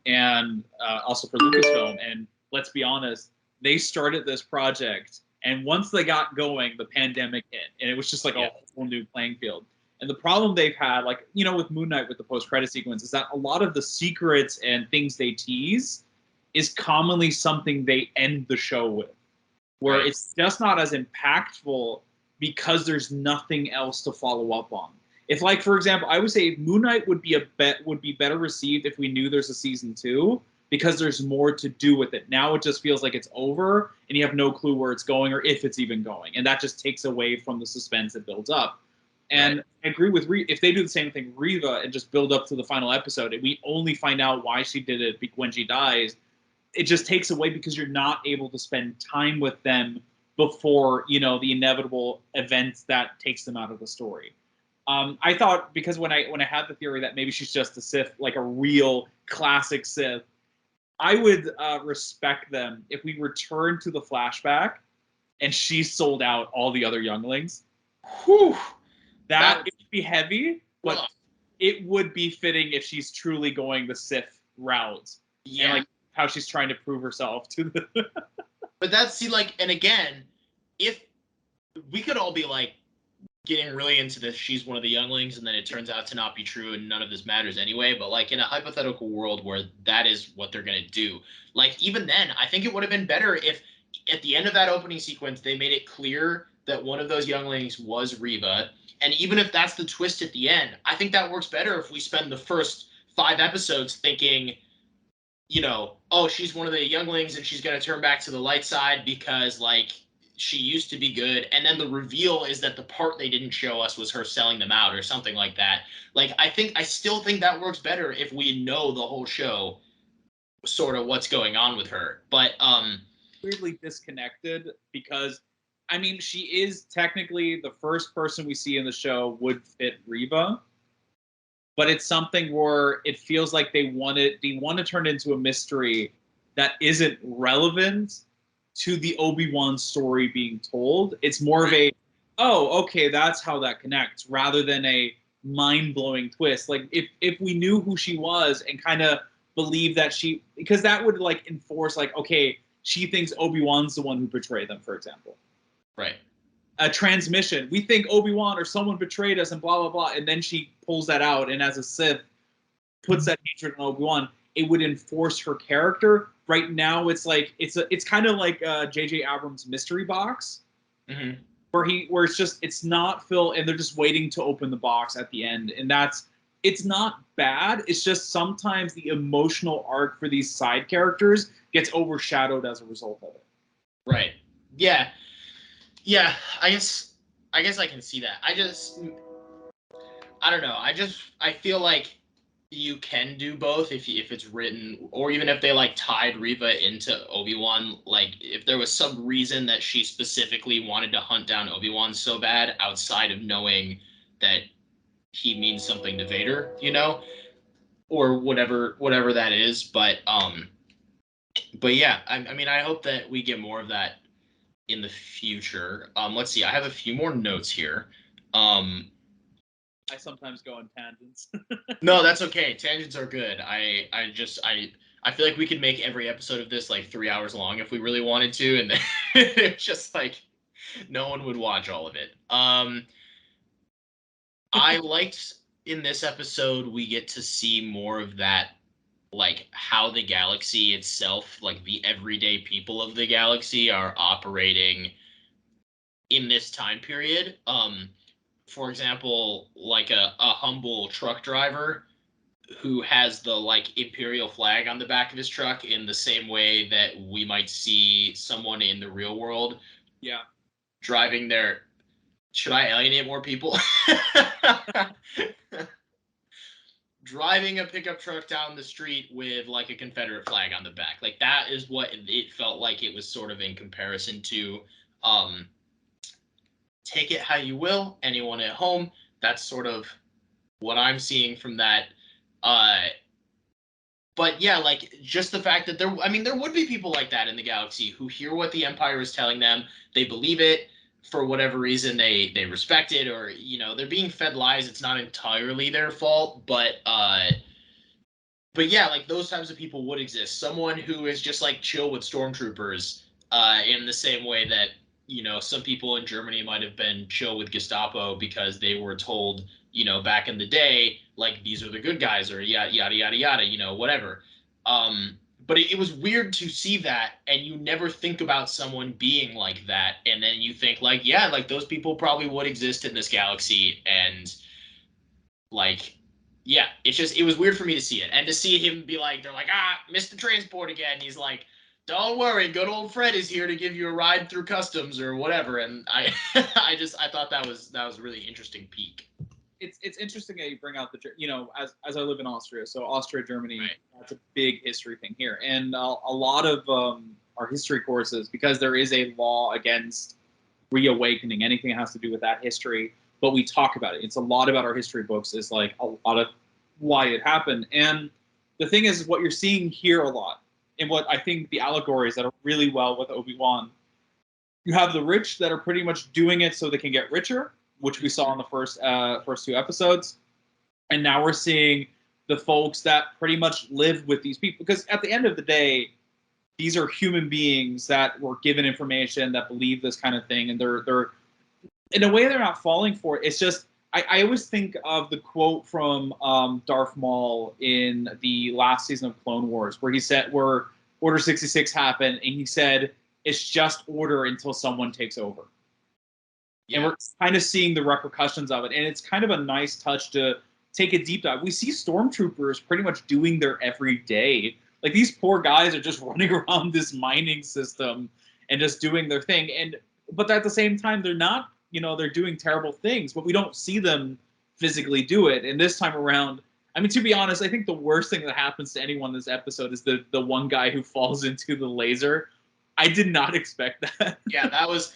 [SPEAKER 2] and also for Lucasfilm. And let's be honest, they started this project, and once they got going, the pandemic hit, and it was just like a whole new playing field. And the problem they've had, like with Moon Knight with the post-credit sequence, is that a lot of the secrets and things they tease is commonly something they end the show with, where it's just not as impactful because there's nothing else to follow up on. If, like, for example, I would say Moon Knight would be better received if we knew there's a season 2 because there's more to do with it. Now it just feels like it's over and you have no clue where it's going or if it's even going, and that just takes away from the suspense that builds up. And I agree with if they do the same thing, Reva, and just build up to the final episode, and we only find out why she did it when she dies, it just takes away because you're not able to spend time with them before the inevitable events that takes them out of the story. I thought, because when I had the theory that maybe she's just a Sith, like a real classic Sith, I would respect them if we return to the flashback and she sold out all the other younglings.
[SPEAKER 1] Whew.
[SPEAKER 2] That would be heavy, but it would be fitting if she's truly going the Sith route.
[SPEAKER 1] Yeah.
[SPEAKER 2] And like how she's trying to prove herself to the
[SPEAKER 1] But that's and again, if we could all be like getting really into this, she's one of the younglings, and then it turns out to not be true, and none of this matters anyway. But like in a hypothetical world where that is what they're gonna do, like even then, I think it would have been better if at the end of that opening sequence they made it clear that one of those younglings was Reva. And even if that's the twist at the end, I think that works better if we spend the first 5 episodes thinking, oh, she's one of the younglings and she's going to turn back to the light side because, like, she used to be good. And then the reveal is that the part they didn't show us was her selling them out or something like that. Like, I still think that works better if we know the whole show, sort of what's going on with her. But,
[SPEAKER 2] weirdly disconnected because, I mean, she is technically the first person we see in the show would fit Reva. But it's something where it feels like they want to turn it into a mystery that isn't relevant to the Obi-Wan story being told. It's more of a, oh, okay, that's how that connects, rather than a mind-blowing twist. Like if we knew who she was and kind of believe that because that would like enforce like, okay, she thinks Obi-Wan's the one who betrayed them, for example.
[SPEAKER 1] Right.
[SPEAKER 2] A transmission. We think Obi-Wan or someone betrayed us and blah, blah, blah. And then she pulls that out and as a Sith puts that hatred on Obi-Wan. It would enforce her character. Right now, it's like, it's kind of like J.J. Abrams' mystery box.
[SPEAKER 1] Mm-hmm.
[SPEAKER 2] Where it's not filled and they're just waiting to open the box at the end. And it's not bad. It's just sometimes the emotional arc for these side characters gets overshadowed as a result of it.
[SPEAKER 1] Right. Yeah. Yeah, I guess I can see that. I don't know. I feel like you can do both if it's written, or even if they like tied Reva into Obi-Wan. Like if there was some reason that she specifically wanted to hunt down Obi-Wan so bad outside of knowing that he means something to Vader, or whatever that is. But yeah, I mean, I hope that we get more of that in the future. Let's see. I have a few more notes here.
[SPEAKER 2] I sometimes go on tangents.
[SPEAKER 1] No, that's okay. Tangents are good. I feel like we could make every episode of this like 3 hours long if we really wanted to, and it's just like no one would watch all of it. I liked in this episode we get to see more of that, like how the galaxy itself, like the everyday people of the galaxy, are operating in this time period. For example, like a humble truck driver who has the like Imperial flag on the back of his truck in the same way that we might see someone in the real world
[SPEAKER 2] Yeah.
[SPEAKER 1] driving their. Should I alienate more people? Driving a pickup truck down the street with like a Confederate flag on the back. Like that is what it felt like it was sort of in comparison to. Um, take it how you will, anyone at home. That's sort of what I'm seeing from that. Uh, but yeah, like just the fact that I mean, there would be people like that in the galaxy who hear what the Empire is telling them, they believe it for whatever reason, they respect it, or they're being fed lies. It's not entirely their fault, but yeah, like those types of people would exist. Someone who is just like chill with stormtroopers, in the same way that some people in Germany might have been chill with Gestapo because they were told back in the day like these are the good guys or yada yada yada yada whatever. But it was weird to see that, and you never think about someone being like that, and then you think like yeah, like those people probably would exist in this galaxy, and like, yeah, it was weird for me to see it and to see him be like, they're like, missed the transport again. He's like, don't worry, good old Fred is here to give you a ride through customs or whatever. And I thought that was a really interesting peak.
[SPEAKER 2] It's interesting that you bring out as I live in Austria, so Austria, Germany,
[SPEAKER 1] Right.
[SPEAKER 2] that's a big history thing here, and a lot of our history courses, because there is a law against reawakening anything that has to do with that history, but we talk about it. It's a lot about our history books, is like a lot of why it happened. And the thing is what you're seeing here a lot, and what I think the allegories that are really well with Obi-Wan, you have the rich that are pretty much doing it so they can get richer, which we saw in the first two episodes, and now we're seeing the folks that pretty much live with these people, because at the end of the day, these are human beings that were given information, that believe this kind of thing, and they're in a way they're not falling for it. It's just I always think of the quote from Darth Maul in the last season of Clone Wars, where he said, where Order 66 happened, and he said, "It's just order until someone takes over." Yeah. And we're kind of seeing the repercussions of it, and it's kind of a nice touch to take a deep dive. We see stormtroopers pretty much doing their everyday. Like these poor guys are just running around this mining system and just doing their thing, and but at the same time they're not, they're doing terrible things, but we don't see them physically do it. And this time around, I mean, to be honest, I think the worst thing that happens to anyone in this episode is the one guy who falls into the laser. I did not expect that.
[SPEAKER 1] Yeah, that was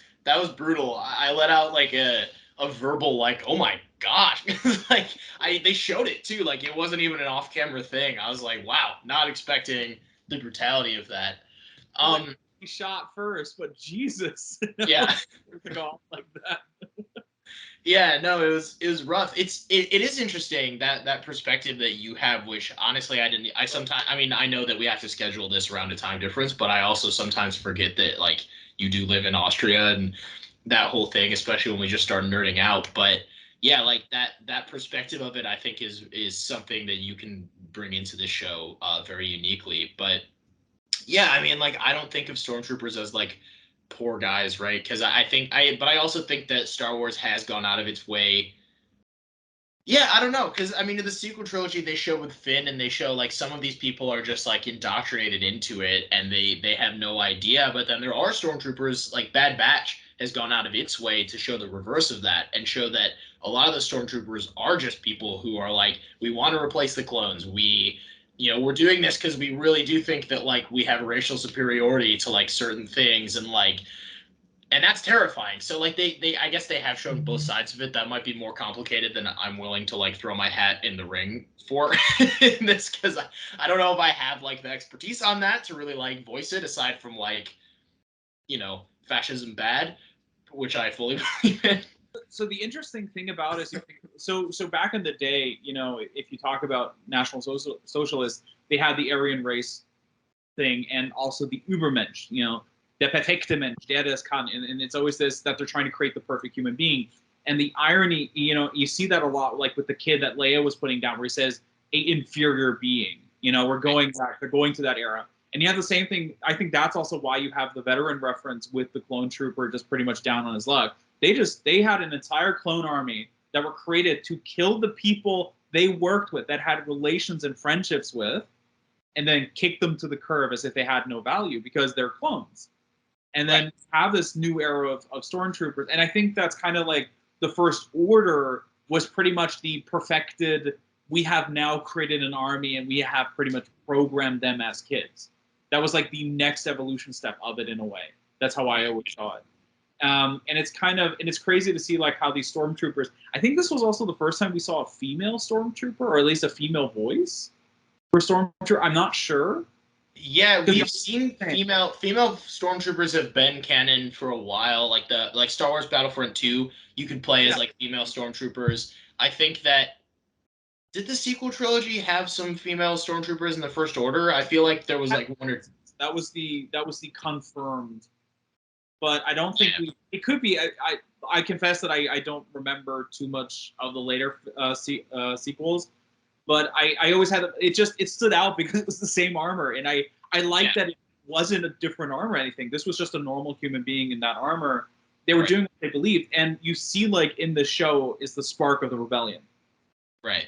[SPEAKER 1] brutal. I let out like a verbal like, oh my gosh. Like they showed it too. Like it wasn't even an off camera thing. I was like, wow, not expecting the brutality of that.
[SPEAKER 2] He shot first, but Jesus.
[SPEAKER 1] Yeah.
[SPEAKER 2] To go off like that.
[SPEAKER 1] Yeah, no, it was rough. It is interesting that perspective that you have, which honestly I sometimes, I mean, I know that we have to schedule this around a time difference, but I also sometimes forget that like you do live in Austria and that whole thing, especially when we just start nerding out. But yeah, like that perspective of it, I think is something that you can bring into the show very uniquely. But yeah, I mean, like I don't think of stormtroopers as like poor guys, right? Because but I also think that Star Wars has gone out of its way. Yeah, I don't know, because I mean, in the sequel trilogy, they show with Finn, and they show like some of these people are just like indoctrinated into it, and they have no idea. But then there are stormtroopers, like Bad Batch has gone out of its way to show the reverse of that, and show that a lot of the stormtroopers are just people who are like, we want to replace the clones. We're doing this because we really do think that like we have racial superiority to like certain things, and that's terrifying. So like they I guess they have shown both sides of it. That might be more complicated than I'm willing to like throw my hat in the ring for in this, because I don't know if I have like the expertise on that to really like voice it, aside from like fascism bad, which I fully believe in.
[SPEAKER 2] So the interesting thing about it is, so back in the day, if you talk about National Socialists, they had the Aryan race thing, and also the Übermensch, der perfekte Mensch, der das kann, and it's always this, that they're trying to create the perfect human being. And the irony, you see that a lot, like with the kid that Leia was putting down, where he says a inferior being. We're going back, they're going to that era. And you have the same thing. I think that's also why you have the veteran reference with the clone trooper just pretty much down on his luck. They had an entire clone army that were created to kill the people they worked with, that had relations and friendships with, and then kicked them to the curb as if they had no value because they're clones. And then have this new era of stormtroopers. And I think that's kind of like the First Order was pretty much the perfected, we have now created an army and we have pretty much programmed them as kids. That was like the next evolution step of it in a way. That's how I always saw it. And it's crazy to see like how these stormtroopers, I think this was also the first time we saw a female stormtrooper, or at least a female voice for stormtrooper. I'm not sure.
[SPEAKER 1] Yeah, we've seen female stormtroopers have been canon for a while. Like Star Wars Battlefront 2, you could play as like female stormtroopers. I think that did the sequel trilogy have some female stormtroopers in the First Order? I feel like there was like one or
[SPEAKER 2] that was the confirmed, but I don't think it could be. I confess that I don't remember too much of the later sequels, but I always had it stood out because it was the same armor, and I liked that it wasn't a different armor or anything. This was just a normal human being in that armor. They were doing what they believed, and you see like in the show is the spark of the rebellion.
[SPEAKER 1] Right.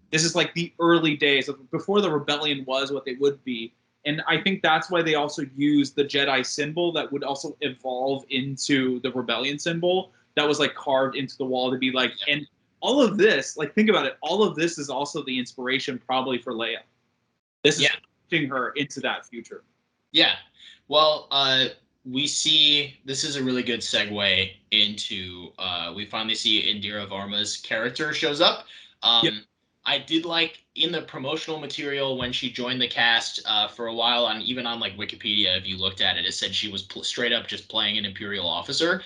[SPEAKER 2] This is like the early days of before the rebellion was what they would be. And I think that's why they also use the Jedi symbol that would also evolve into the rebellion symbol that was like carved into the wall to be like, and all of this, like think about it, all of this is also the inspiration probably for Leia. This is pushing her into that future.
[SPEAKER 1] Yeah. Well, we see this is a really good segue into we finally see Indira Varma's character shows up. I did like in the promotional material when she joined the cast for a while, on even on like Wikipedia, if you looked at it, it said she was straight up just playing an Imperial officer.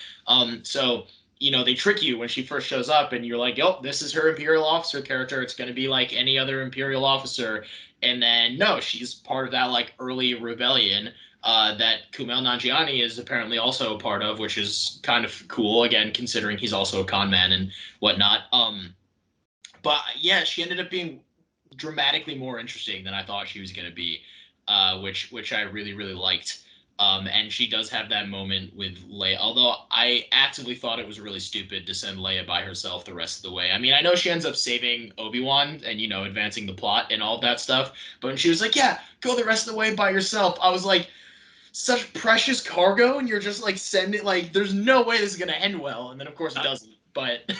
[SPEAKER 1] So you know they trick you when she first shows up, and you're like, "Oh, this is her Imperial officer character. It's going to be like any other Imperial officer." And then no, she's part of that like early rebellion that Kumail Nanjiani is apparently also a part of, which is kind of cool. Again, considering he's also a con man and whatnot. But yeah, she ended up being dramatically more interesting than I thought she was going to be, which I really really liked. And she does have that moment with Leia, although I actively thought it was really stupid to send Leia by herself the rest of the way. I mean, I know she ends up saving Obi-Wan and, you know, advancing the plot and all of that stuff, but when she was like, yeah, go the rest of the way by yourself, I was like, such precious cargo, and you're just like sending, like, there's no way this is going to end well. And then, of course, it doesn't, but...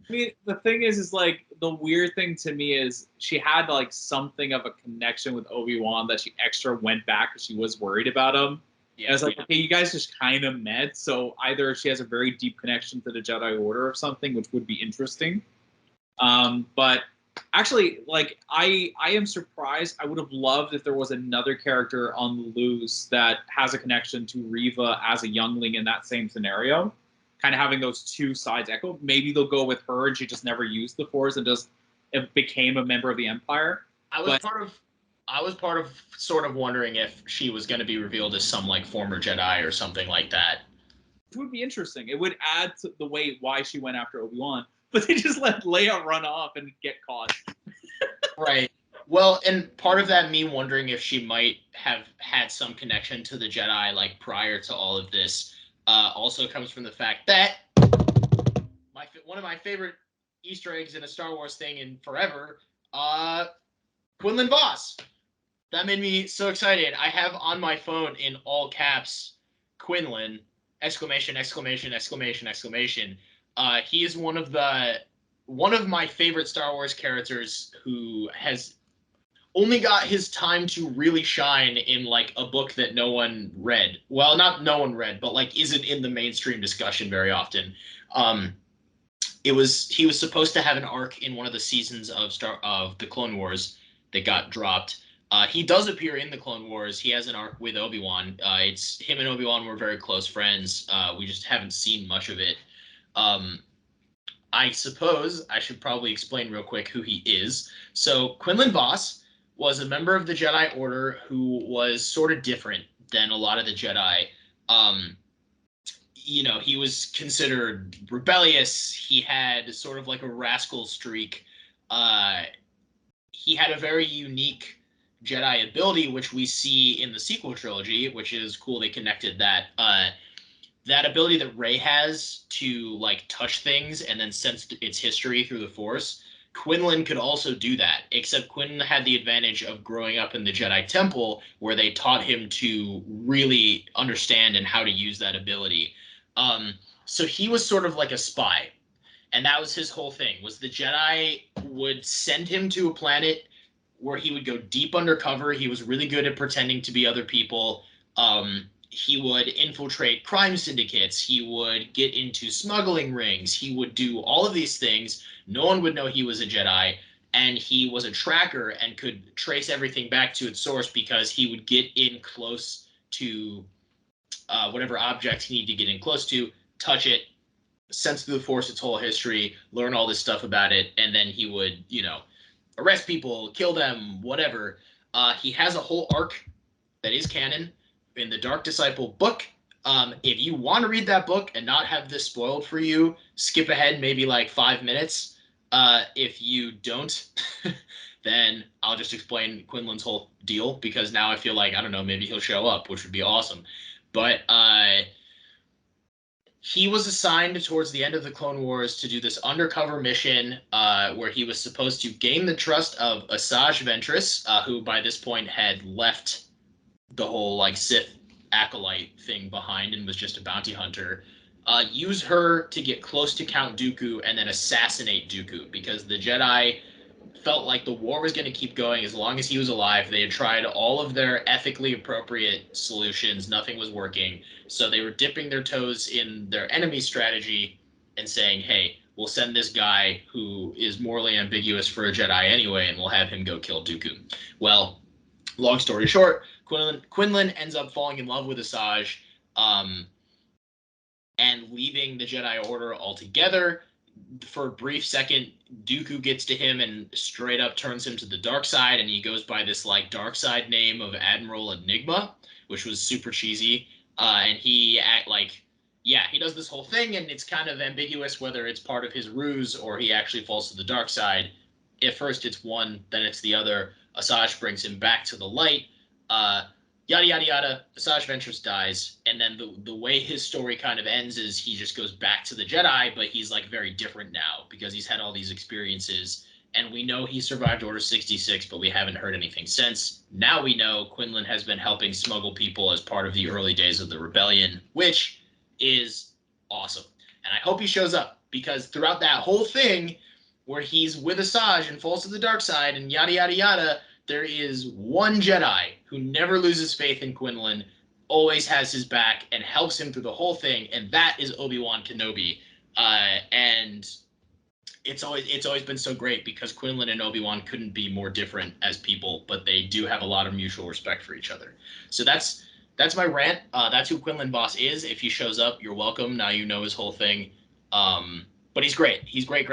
[SPEAKER 2] I mean, the thing is like the weird thing to me is she had like something of a connection with Obi-Wan that she extra went back because she was worried about him. Yeah, and it's like, okay, you guys just kind of met, so either she has a very deep connection to the Jedi Order or something, which would be interesting. But actually, like I am surprised. I would have loved if there was another character on the loose that has a connection to Reva as a youngling in that same scenario. Kind of having those two sides echo. Maybe they'll go with her and she just never used the Force and just became a member of the Empire.
[SPEAKER 1] I was part of sort of wondering if she was going to be revealed as some like former Jedi or something like that.
[SPEAKER 2] It would be interesting. It would add to the weight why she went after Obi-Wan, but they just let Leia run off and get caught.
[SPEAKER 1] Right. Well, and part of that, me wondering if she might have had some connection to the Jedi like prior to all of this. Also comes from the fact that one of my favorite Easter eggs in a Star Wars thing in forever, Quinlan Voss. That made me so excited. I have on my phone in all caps, Quinlan, exclamation, exclamation, exclamation, exclamation. He is one of my favorite Star Wars characters who has only got his time to really shine in like a book that no one read. Well, not no one read, but like isn't in the mainstream discussion very often. He was supposed to have an arc in one of the seasons of the Clone Wars that got dropped. He does appear in the Clone Wars. He has an arc with Obi-Wan. It's him and Obi-Wan were very close friends. We just haven't seen much of it. I suppose I should probably explain real quick who he is. So Quinlan Voss was a member of the Jedi Order who was sort of different than a lot of the Jedi. You know, he was considered rebellious. He had sort of like a rascal streak. He had a very unique Jedi ability, which we see in the sequel trilogy, which is cool. They connected that. That ability that Rey has to like touch things and then sense its history through the Force Quinlan could also do that, except Quinlan had the advantage of growing up in the Jedi Temple, where they taught him to really understand and how to use that ability. So he was sort of like a spy, and that was his whole thing. Was the Jedi would send him to a planet where he would go deep undercover. He was really good at pretending to be other people. He would infiltrate crime syndicates. He would get into smuggling rings. He would do all of these things. No one would know he was a Jedi. And he was a tracker and could trace everything back to its source because he would get in close to whatever object he needed to get in close to, touch it, sense through the Force its whole history, learn all this stuff about it, and then he would, arrest people, kill them, whatever. He has a whole arc that is canon in the Dark Disciple book. If you want to read that book and not have this spoiled for you, skip ahead maybe like 5 minutes. If you don't, then I'll just explain Quinlan's whole deal, because now I feel like, I don't know, maybe he'll show up, which would be awesome. But he was assigned towards the end of the Clone Wars to do this undercover mission where he was supposed to gain the trust of Asajj Ventress, who by this point had left the whole like Sith acolyte thing behind and was just a bounty hunter. Use her to get close to Count Dooku and then assassinate Dooku, because the Jedi felt like the war was going to keep going as long as he was alive. They had tried all of their ethically appropriate solutions. Nothing was working. So they were dipping their toes in their enemy strategy and saying, hey, we'll send this guy who is morally ambiguous for a Jedi anyway, and we'll have him go kill Dooku. Well, long story short, Quinlan ends up falling in love with Asajj and leaving the Jedi Order altogether. For a brief second, Dooku gets to him and straight up turns him to the dark side, and he goes by this like dark side name of Admiral Enigma, which was super cheesy. And he he does this whole thing, and it's kind of ambiguous whether it's part of his ruse or he actually falls to the dark side. At first it's one, then it's the other. Asajj brings him back to the light. Yada yada yada. Asajj Ventress dies, and then the way his story kind of ends is he just goes back to the Jedi, but he's like very different now because he's had all these experiences, and we know he survived Order 66, but we haven't heard anything since. Now we know Quinlan has been helping smuggle people as part of the early days of the rebellion, which is awesome, and I hope he shows up, because throughout that whole thing where he's with Asajj and falls to the dark side and yada yada yada, there is one Jedi who never loses faith in Quinlan, always has his back, and helps him through the whole thing, and that is Obi-Wan Kenobi. And it's always been so great because Quinlan and Obi-Wan couldn't be more different as people, but they do have a lot of mutual respect for each other. So that's my rant. That's who Quinlan Voss is. If he shows up, you're welcome. Now you know his whole thing. But he's great. He's great,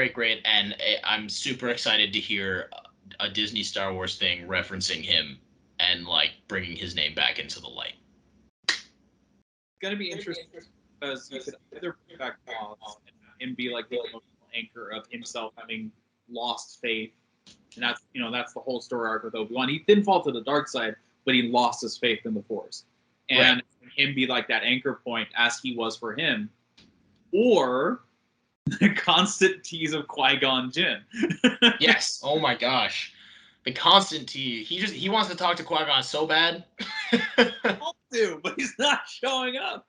[SPEAKER 1] and I'm super excited to hear a Disney Star Wars thing referencing him and like bringing his name back into the light.
[SPEAKER 2] It's gonna be interesting because you could either bring back Voss and him be like the emotional anchor of himself having lost faith, and that's the whole story arc with Obi-Wan. He didn't fall to the dark side, but he lost his faith in the Force, and him be like that anchor point as he was for him, or the constant tease of Qui-Gon Jinn.
[SPEAKER 1] Yes. Oh my gosh. The constant tease. He wants to talk to Qui-Gon so bad.
[SPEAKER 2] I'll do, but he's not showing up.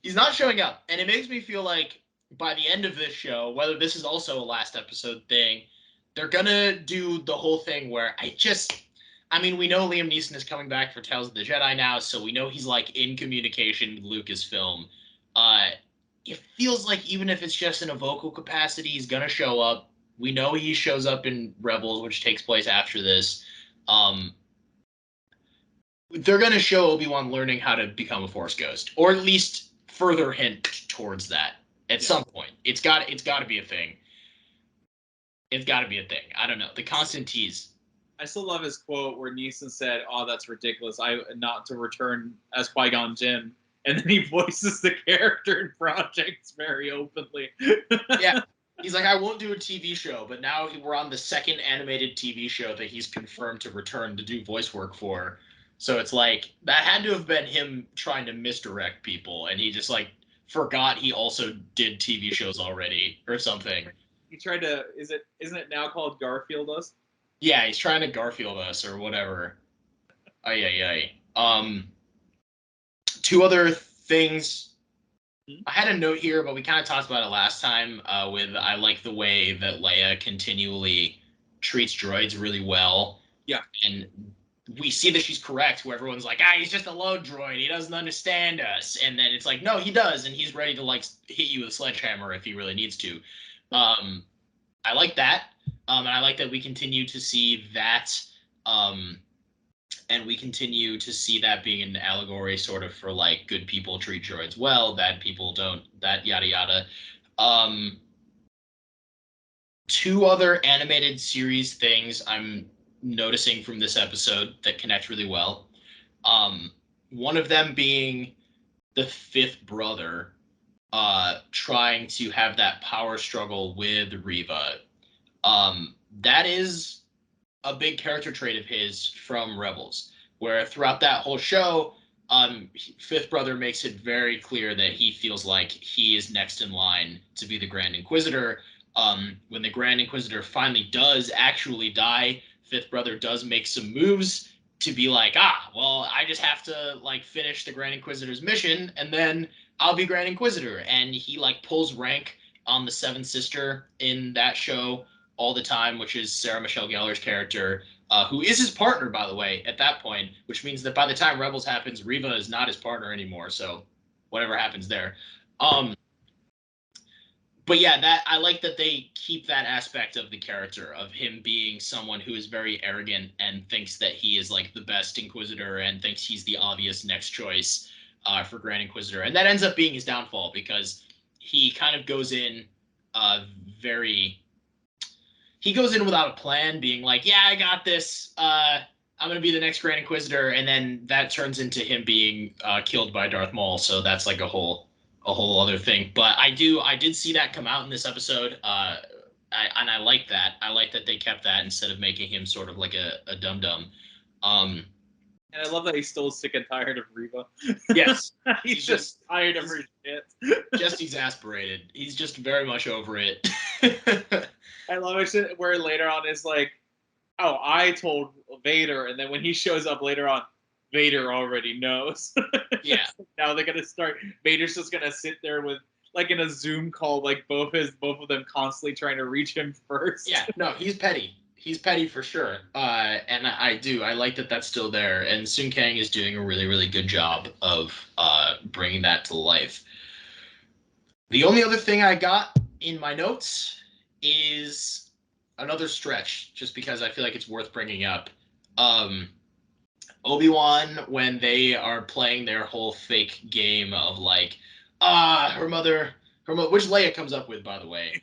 [SPEAKER 1] He's not showing up. And it makes me feel like by the end of this show, whether this is also a last episode thing, they're gonna do the whole thing where we know Liam Neeson is coming back for Tales of the Jedi now, so we know he's like in communication with Lucasfilm. It feels like even if it's just in a vocal capacity, he's gonna show up. We know he shows up in Rebels, which takes place after this. They're gonna show Obi-Wan learning how to become a Force ghost, or at least further hint towards that at some point. It's got to be a thing. It's got to be a thing. I don't know. The constant tease.
[SPEAKER 2] I still love his quote where Neeson said, "Oh, that's ridiculous. Not to return as Qui-Gon Jinn." And then he voices the character in projects very openly.
[SPEAKER 1] Yeah. He's like, I won't do a TV show, but now we're on the second animated TV show that he's confirmed to return to do voice work for. So it's like, that had to have been him trying to misdirect people, and he just like forgot he also did TV shows already or something.
[SPEAKER 2] he tried to. Isn't it now called Garfield us?
[SPEAKER 1] Yeah, he's trying to Garfield us or whatever. Ay ay ay. Two other things. I had a note here, but we kind of talked about it last time. With I like the way that Leia continually treats droids really well.
[SPEAKER 2] Yeah.
[SPEAKER 1] And we see that she's correct, where everyone's like, he's just a load droid. He doesn't understand us. And then it's like, no, he does. And he's ready to like hit you with a sledgehammer if he really needs to. I like that. And I like that we continue to see that. And we continue to see that being an allegory sort of for like good people treat droids well, bad people don't, that yada yada. Two other animated series things I'm noticing from this episode that connect really well. One of them being the fifth brother trying to have that power struggle with Reva. That is a big character trait of his from Rebels, where throughout that whole show, Fifth Brother makes it very clear that he feels like he is next in line to be the Grand Inquisitor. When the Grand Inquisitor finally does actually die, Fifth Brother does make some moves to be like, well, I just have to like finish the Grand Inquisitor's mission, and then I'll be Grand Inquisitor. And he like pulls rank on the Seventh Sister in that show all the time, which is Sarah Michelle Gellar's character, who is his partner, by the way, at that point, which means that by the time Rebels happens, Reva is not his partner anymore. So whatever happens there. But yeah, that I like that they keep that aspect of the character of him being someone who is very arrogant and thinks that he is like the best Inquisitor and thinks he's the obvious next choice for Grand Inquisitor. And that ends up being his downfall because he kind of goes in very he goes in without a plan, being like, yeah, I got this. I'm going to be the next Grand Inquisitor. And then that turns into him being killed by Darth Maul. So that's like a whole other thing. But I did see that come out in this episode. And I like that. I like that they kept that instead of making him sort of like a dum-dum.
[SPEAKER 2] And I love that he's still sick and tired of Reva.
[SPEAKER 1] Yes.
[SPEAKER 2] he's just tired of her shit.
[SPEAKER 1] Just exasperated. He's just very much over it.
[SPEAKER 2] I love it where later on is like, oh, I told Vader, and then when he shows up later on, Vader already knows.
[SPEAKER 1] Yeah.
[SPEAKER 2] Now they're gonna start. Vader's just gonna sit there with like in a Zoom call, like both of them constantly trying to reach him first.
[SPEAKER 1] Yeah. No, he's petty. He's petty for sure. And I like that that's still there. And Sun Kang is doing a really, really good job of bringing that to life. The only other thing I got in my notes is another stretch, just because I feel like it's worth bringing up. Obi-Wan, when they are playing their whole fake game of like, her mother, which Leia comes up with, by the way.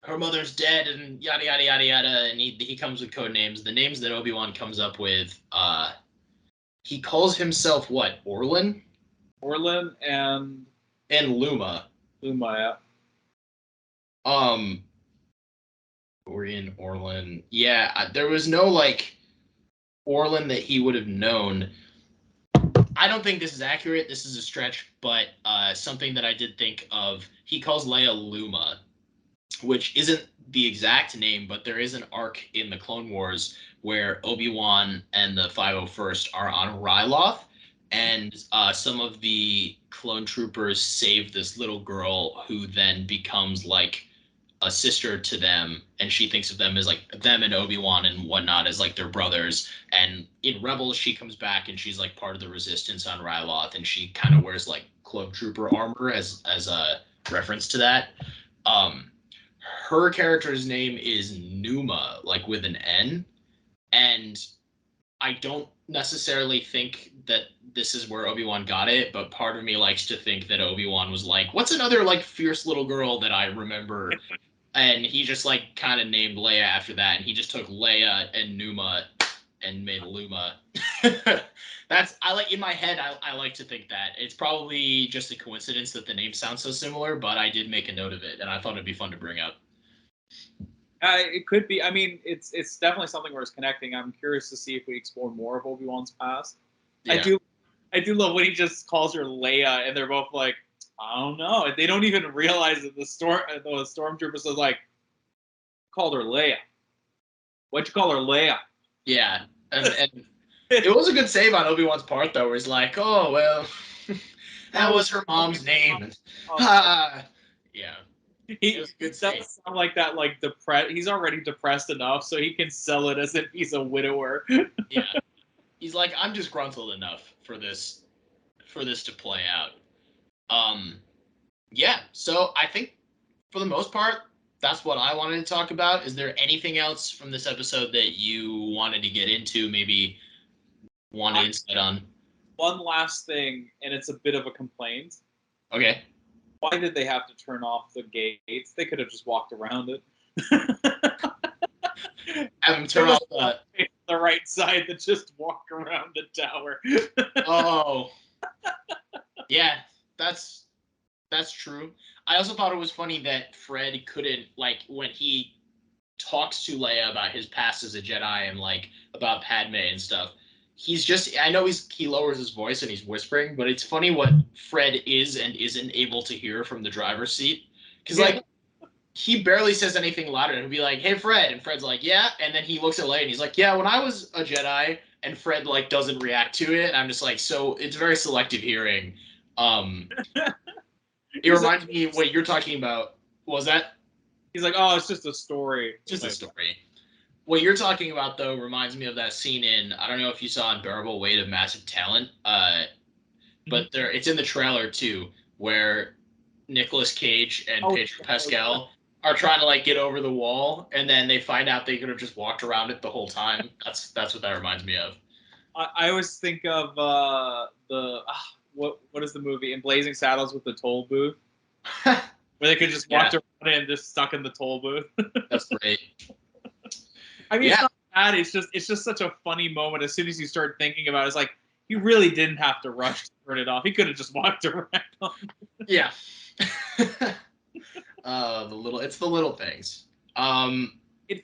[SPEAKER 1] Her mother's dead and yada yada yada yada, and he comes with code names. The names that Obi-Wan comes up with, he calls himself what? Orlin?
[SPEAKER 2] Orlin and
[SPEAKER 1] Luma.
[SPEAKER 2] Luma, yeah.
[SPEAKER 1] Orion, Orlin. Yeah, there was no like Orlin that he would have known. I don't think this is accurate. This is a stretch, but something that I did think of, he calls Leia Luma, which isn't the exact name, but there is an arc in the Clone Wars where Obi-Wan and the 501st are on Ryloth, and some of the clone troopers save this little girl who then becomes like a sister to them, and she thinks of them as like them and Obi-Wan and whatnot as like their brothers. And in Rebels, she comes back and she's like part of the Resistance on Ryloth, and she kind of wears like clone trooper armor as a reference to that. Her character's name is Numa, like with an N, and I don't necessarily think that this is where Obi-Wan got it, but part of me likes to think that Obi-Wan was like, what's another like fierce little girl that I remember? And he just like kind of named Leia after that, and he just took Leia and Numa and made Luma. I like in my head. I like to think that it's probably just a coincidence that the names sound so similar, but I did make a note of it, and I thought it'd be fun to bring up.
[SPEAKER 2] It could be. I mean, it's definitely something where it's connecting. I'm curious to see if we explore more of Obi-Wan's past. Yeah. I do love when he just calls her Leia, and they're both like, I don't know. They don't even realize that the stormtroopers was like, called her Leia. Why'd you call her Leia?
[SPEAKER 1] Yeah, and it was a good save on Obi-Wan's part though, where he's like, "Oh well, that was her mom's name." And, yeah, it was a good save.
[SPEAKER 2] Does sound like that, like depressed. He's already depressed enough, so he can sell it as if he's a widower.
[SPEAKER 1] Yeah, he's like, "I'm disgruntled enough for this to play out." Yeah. So I think for the most part, that's what I wanted to talk about. Is there anything else from this episode that you wanted to get into? Maybe want insight on?
[SPEAKER 2] One last thing, and it's a bit of a complaint.
[SPEAKER 1] Okay.
[SPEAKER 2] Why did they have to turn off the gates? They could have just walked around it.
[SPEAKER 1] Have them turn off
[SPEAKER 2] the right side that just walk around the tower.
[SPEAKER 1] Oh. Yeah, that's true. I also thought it was funny that Fred couldn't, like, when he talks to Leia about his past as a Jedi and like about Padme and stuff. He's just, I know he lowers his voice and he's whispering, but it's funny what Fred is and isn't able to hear from the driver's seat. Because like he barely says anything louder. He'll be like, "Hey Fred," and Fred's like, "Yeah," and then he looks at Leia and he's like, "Yeah, when I was a Jedi," and Fred like doesn't react to it. And I'm just like, so it's very selective hearing. It reminds me what you're talking about. What was that?
[SPEAKER 2] He's like, "Oh, it's just a story."
[SPEAKER 1] Just a story. What you're talking about, though, reminds me of that scene in, I don't know if you saw Unbearable Weight of Massive Talent, but it's in the trailer, too, where Nicolas Cage and Pedro Pascal are trying to, like, get over the wall, and then they find out they could have just walked around it the whole time. That's what that reminds me of.
[SPEAKER 2] I always think of what is the movie? In Blazing Saddles with the toll booth. Where they could just walk around and just stuck in the toll booth.
[SPEAKER 1] That's great.
[SPEAKER 2] I mean, it's not bad. It's just such a funny moment. As soon as you start thinking about it, it's like he really didn't have to rush to turn it off. He could have just walked around.
[SPEAKER 1] Yeah. It's the little things.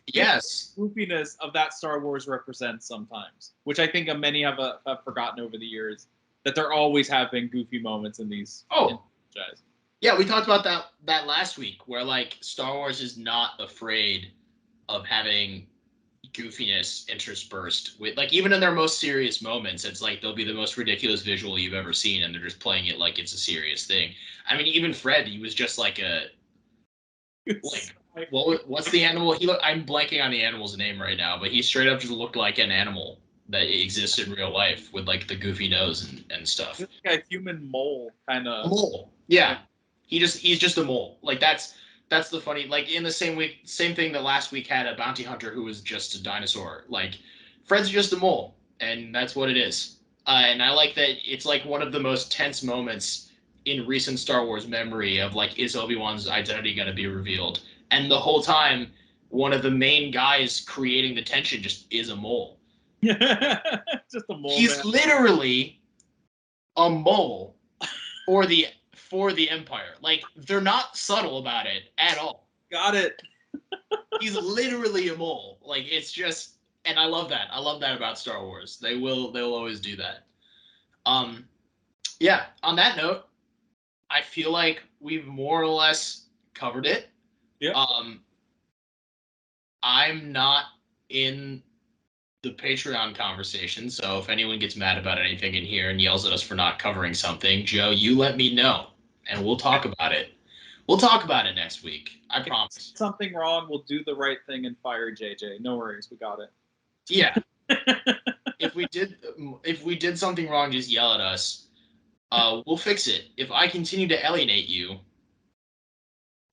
[SPEAKER 1] Yes.
[SPEAKER 2] Goofiness of that Star Wars represents sometimes, which I think many have forgotten over the years, that there always have been goofy moments in these. Franchises.
[SPEAKER 1] Yeah, we talked about that last week, where like Star Wars is not afraid of having goofiness interspersed with, like, even in their most serious moments, it's like they'll be the most ridiculous visual you've ever seen, and they're just playing it like it's a serious thing. I mean, even Fred, he was just like what's the animal? I'm blanking on the animal's name right now, but he straight up just looked like an animal that exists in real life with like the goofy nose and stuff.
[SPEAKER 2] He's like a human mole kind of.
[SPEAKER 1] Mole, yeah. He's just a mole. Like that's the funny, like in the same thing that last week had a bounty hunter who was just a dinosaur. Like Fred's just a mole, and that's what it is. And I like that it's like one of the most tense moments in recent Star Wars memory of like, is Obi-Wan's identity going to be revealed? And the whole time, one of the main guys creating the tension just is a mole.
[SPEAKER 2] Just a mole.
[SPEAKER 1] He's literally a mole for the Empire. Like, they're not subtle about it at all.
[SPEAKER 2] Got it.
[SPEAKER 1] He's literally a mole. Like, it's just, and I love that. I love that about Star Wars. They'll always do that. Yeah, on that note, I feel like we've more or less covered it.
[SPEAKER 2] Yeah.
[SPEAKER 1] I'm not in the Patreon conversation, so if anyone gets mad about anything in here and yells at us for not covering something, Joe, you let me know, and we'll talk about it. We'll talk about it next week. I promise.
[SPEAKER 2] If something wrong, we'll do the right thing and fire JJ. No worries, we got it.
[SPEAKER 1] Yeah. If we did something wrong, just yell at us. We'll fix it. If I continue to alienate you,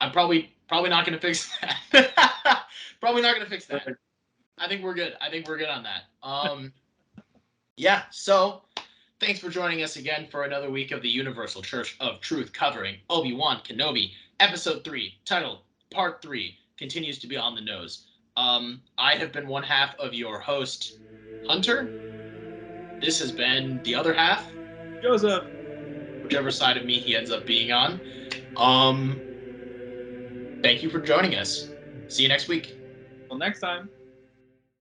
[SPEAKER 1] I'm probably not going to fix that. Probably not going to fix that. I think we're good. On that. Yeah. So, thanks for joining us again for another week of the Universal Church of Truth, covering Obi-Wan Kenobi, Episode 3, titled Part 3, continues to be on the nose. I have been one half of your host, Hunter. This has been the other half,
[SPEAKER 2] Joseph.
[SPEAKER 1] Whichever side of me he ends up being on. Thank you for joining us. See you next week.
[SPEAKER 2] Till next time.